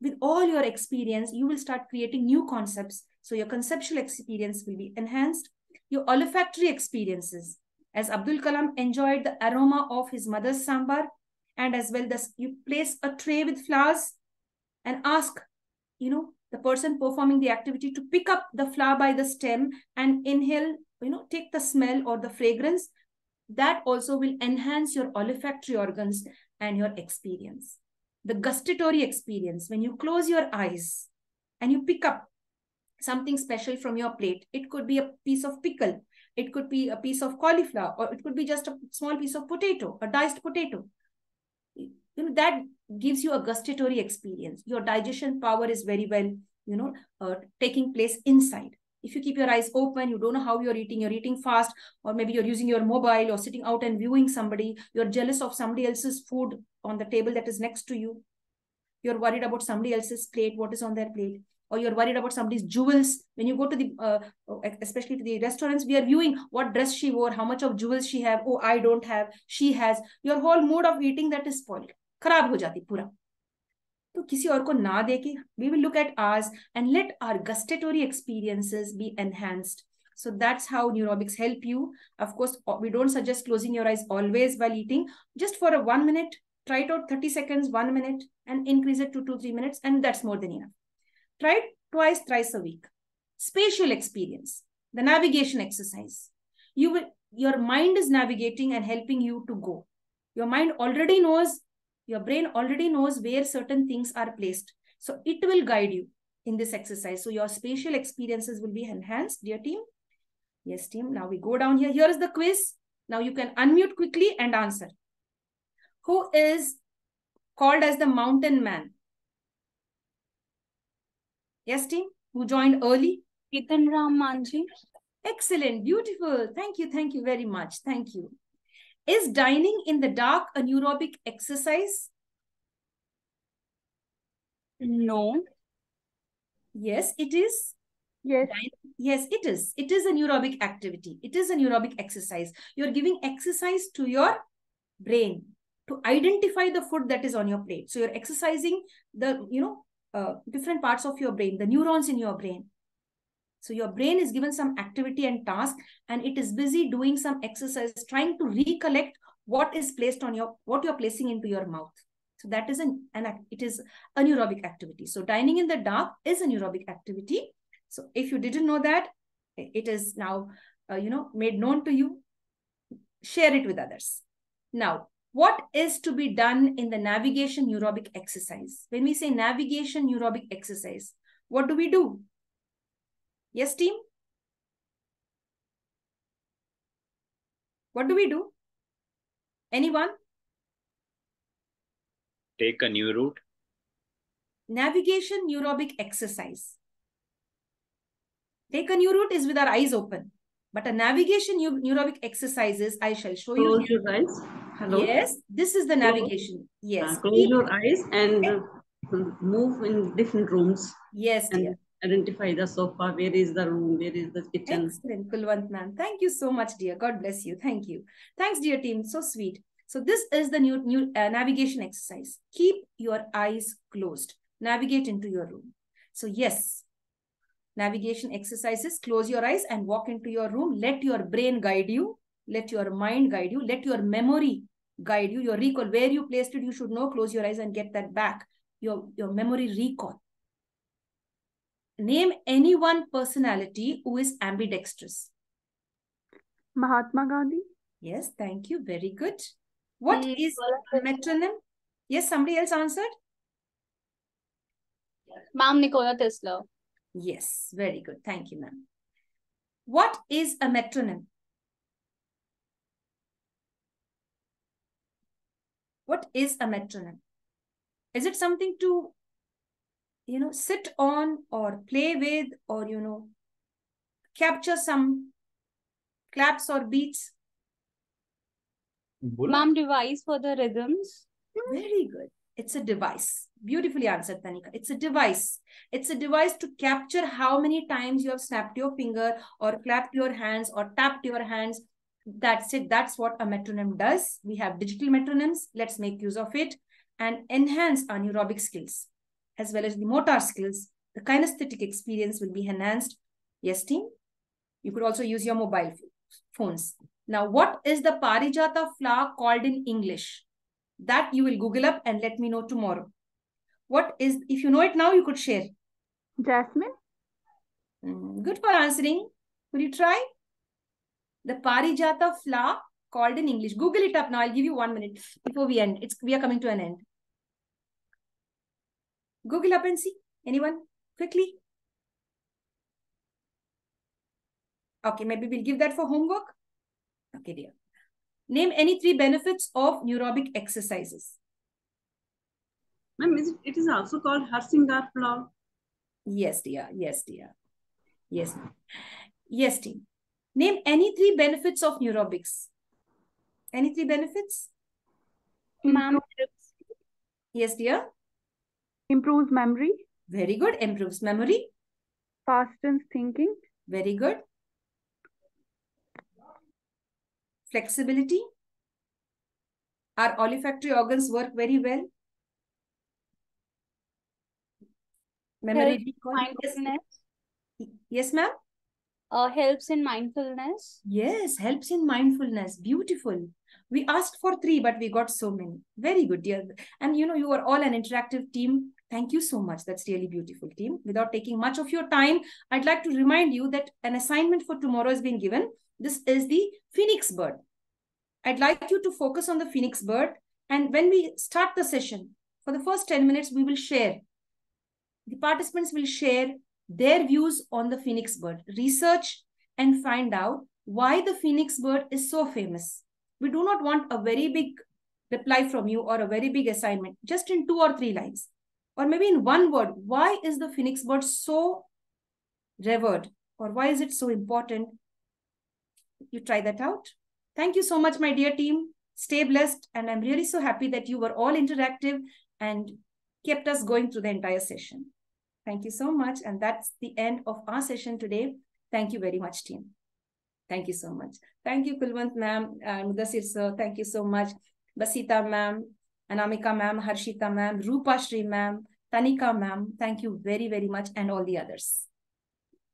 with all your experience, you will start creating new concepts. So your conceptual experience will be enhanced. Your olfactory experiences. As Abdul Kalam enjoyed the aroma of his mother's sambar, and as well as you place a tray with flowers and ask, the person performing the activity to pick up the flower by the stem and inhale, take the smell or the fragrance. That also will enhance your olfactory organs and your experience. the gustatory experience. When you close your eyes and you pick up something special from your plate, it could be a piece of pickle, it could be a piece of cauliflower, or it could be just a small piece of potato, a diced potato. That gives you a gustatory experience. Your digestion power is very well, taking place inside. If you keep your eyes open, you don't know how you're eating fast, or maybe you're using your mobile or sitting out and viewing somebody, you're jealous of somebody else's food on the table that is next to you. You're worried about somebody else's plate, what is on their plate, or you're worried about somebody's jewels. When you go to the, especially to the restaurants, we are viewing what dress she wore, how much of jewels she have. Oh, I don't have, she has. Your whole mood of eating that is spoiled. खराब हो जाती पूरा. तो किसी और को ना देके, we will look at ours and let our gustatory experiences be enhanced. So that's how Neurobics help you. Of course, we don't suggest closing your eyes always while eating. Just for a 1 minute, try it out 30 seconds, 1 minute, and increase it to 2-3 minutes, and that's more than enough. Try it twice, thrice a week. Spatial experience, the navigation exercise. Your mind is navigating and helping you to go. Your mind already knows, your brain already knows where certain things are placed. So it will guide you in this exercise. So your spatial experiences will be enhanced, dear team. Yes, team. Now we go down here. Here is the quiz. Now you can unmute quickly and answer. Who is called as the mountain man? Yes, team. Who joined early? Ethan Ram Manji. Excellent. Beautiful. Thank you. Thank you very much. Thank you. Is dining in the dark a neurobic exercise? No. Yes, it is. Yes. Yes, it is. It is a neurobic activity. It is a neurobic exercise. You're giving exercise to your brain to identify the food that is on your plate. So you're exercising the, different parts of your brain, the neurons in your brain. So your brain is given some activity and task, and it is busy doing some exercise, trying to recollect what is placed on what you're placing into your mouth. So that is it is a neurobic activity. So dining in the dark is a neurobic activity. So if you didn't know that, it is now, made known to you. Share it with others. Now, what is to be done in the navigation neurobic exercise? When we say navigation neurobic exercise, what do we do? Yes, team? What do we do? Anyone? Take a new route. Navigation neurobic exercise. Take a new route is with our eyes open. But a navigation neurobic exercises, I shall show you. Close your eyes. Hello. Yes, this is the navigation. Yes. Close your eyes and move in different rooms. Yes, dear. Identify the sofa. Where is the room? Where is the kitchen? Excellent, Kulwant ma'am. Thank you so much, dear. God bless you. Thank you. Thanks, dear team. So sweet. So this is the new navigation exercise. Keep your eyes closed. Navigate into your room. So yes, navigation exercises. Close your eyes and walk into your room. Let your brain guide you. Let your mind guide you. Let your memory guide you. Your recall, where you placed it, you should know. Close your eyes and get that back. Your memory recall. Name any one personality who is ambidextrous. Mahatma Gandhi. Yes, thank you. Very good. What is a metronym? Yes, somebody else answered? Ma'am, Nikola Tesla. Yes, very good. Thank you, ma'am. What is a metronym? What is a metronym? Is it something to, sit on or play with or, capture some claps or beats? Ma'am, device for the rhythms. Very good. It's a device. Beautifully answered, Tanika. It's a device. It's a device to capture how many times you have snapped your finger or clapped your hands or tapped your hands. That's it. That's what a metronome does. We have digital metronomes. Let's make use of it and enhance our neurobic skills as well as the motor skills. The kinesthetic experience will be enhanced. Yes, team? You could also use your mobile phones. Now, what is the Parijata flower called in English? That you will Google up and let me know tomorrow. What is, if you know it now, you could share. Jasmine. Good for answering. Could you try? The Parijata flower called in English. Google it up now. I'll give you 1 minute before we end. We are coming to an end. Google up and see. Anyone? Quickly. Okay, maybe we'll give that for homework. Okay, dear. Name any 3 benefits of neurobic exercises. Ma'am, it is also called Harsingar flow. Yes, dear. Yes, dear. Yes. Yes, team. Name any 3 benefits of neurobics. Any 3 benefits? Ma'am, Yes, dear. improves memory, Very good. Improves memory. fastens thinking, Very good. Flexibility. Our olfactory organs work very well. Memory helps recall. Yes, mindfulness, yes, ma'am. helps in mindfulness. Yes, helps in mindfulness. Beautiful. We asked for 3, but we got so many. Very good, dear. And you are all an interactive team. Thank you so much. That's really beautiful, team. Without taking much of your time, I'd like to remind you that an assignment for tomorrow has been given. This is the phoenix bird. I'd like you to focus on the phoenix bird. And when we start the session, for the first 10 minutes, we will share. The participants will share their views on the phoenix bird, research and find out why the phoenix bird is so famous. We do not want a very big reply from you or a very big assignment, just in 2 or 3 lines. Or maybe in one word, why is the phoenix bird so revered? Or why is it so important? You try that out. Thank you so much, my dear team. Stay blessed. And I'm really so happy that you were all interactive and kept us going through the entire session. Thank you so much. And that's the end of our session today. Thank you very much, team. Thank you so much. Thank you, Kulwant ma'am, Mudassir sir. Thank you so much. Basita ma'am, Anamika ma'am, Harshita ma'am, Rupa Shri ma'am, Tanika ma'am. Thank you very, very much. And all the others.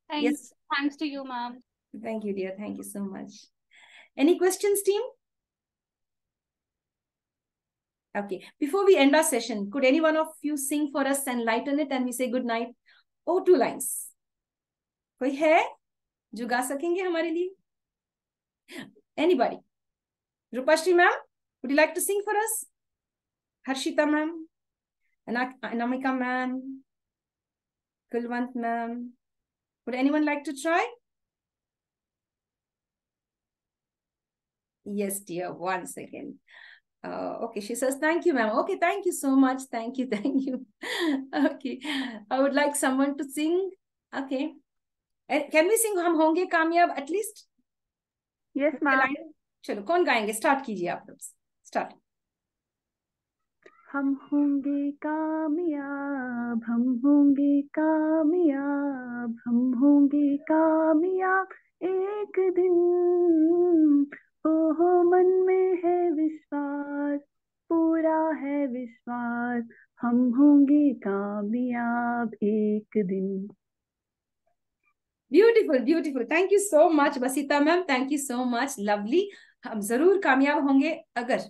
Thanks. Thanks to you, ma'am. Thank you, dear. Thank you so much. Any questions, team? Okay. Before we end our session, could any one of you sing for us and lighten it and we say good night? Oh, 2 lines. कोई है जो गा सकेंगे हमारे लिए? Anybody? Rupashri ma'am, would you like to sing for us? Harshita ma'am, Anamika ma'am, Kulwant ma'am. Would anyone like to try? Yes, dear. 1 second. Okay, she says, thank you, ma'am. Okay, thank you so much. Thank you, thank you. Okay, I would like someone to sing. Okay. And can we sing हम होंगे कामयाब at least? Yes, ma'am. चलो कौन गाएंगे? Start कीजिए आप लोग. Start. हम होंगे कामयाब, हम होंगे कामयाब, हम होंगे कामयाब एक दिन। ओहो मन में है विश्वास, पूरा है विश्वास, हम होंगे कामयाब एक दिन। Beautiful, beautiful. Thank you so much, Basita ma'am. Thank you so much. Lovely. हम जरूर कामयाब होंगे अगर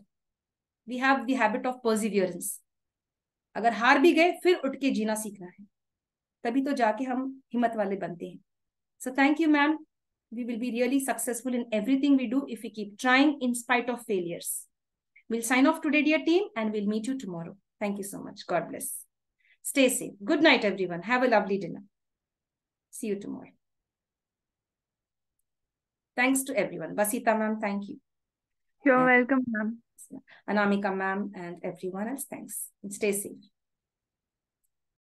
we have the habit of perseverance. अगर हार भी गए फिर उठ के जीना सीखना है, तभी तो जाके हम हिम्मत वाले बनते हैं. So thank you, ma'am. We will be really successful in everything we do if we keep trying in spite of failures. We'll sign off today, dear team, and we'll meet you tomorrow. Thank you so much. God bless. Stay safe. Good night, everyone. Have a lovely dinner. See you tomorrow. Thanks to everyone. Basita ma'am, thank you. You're welcome, ma'am. Anamika ma'am and everyone else, thanks. And stay safe.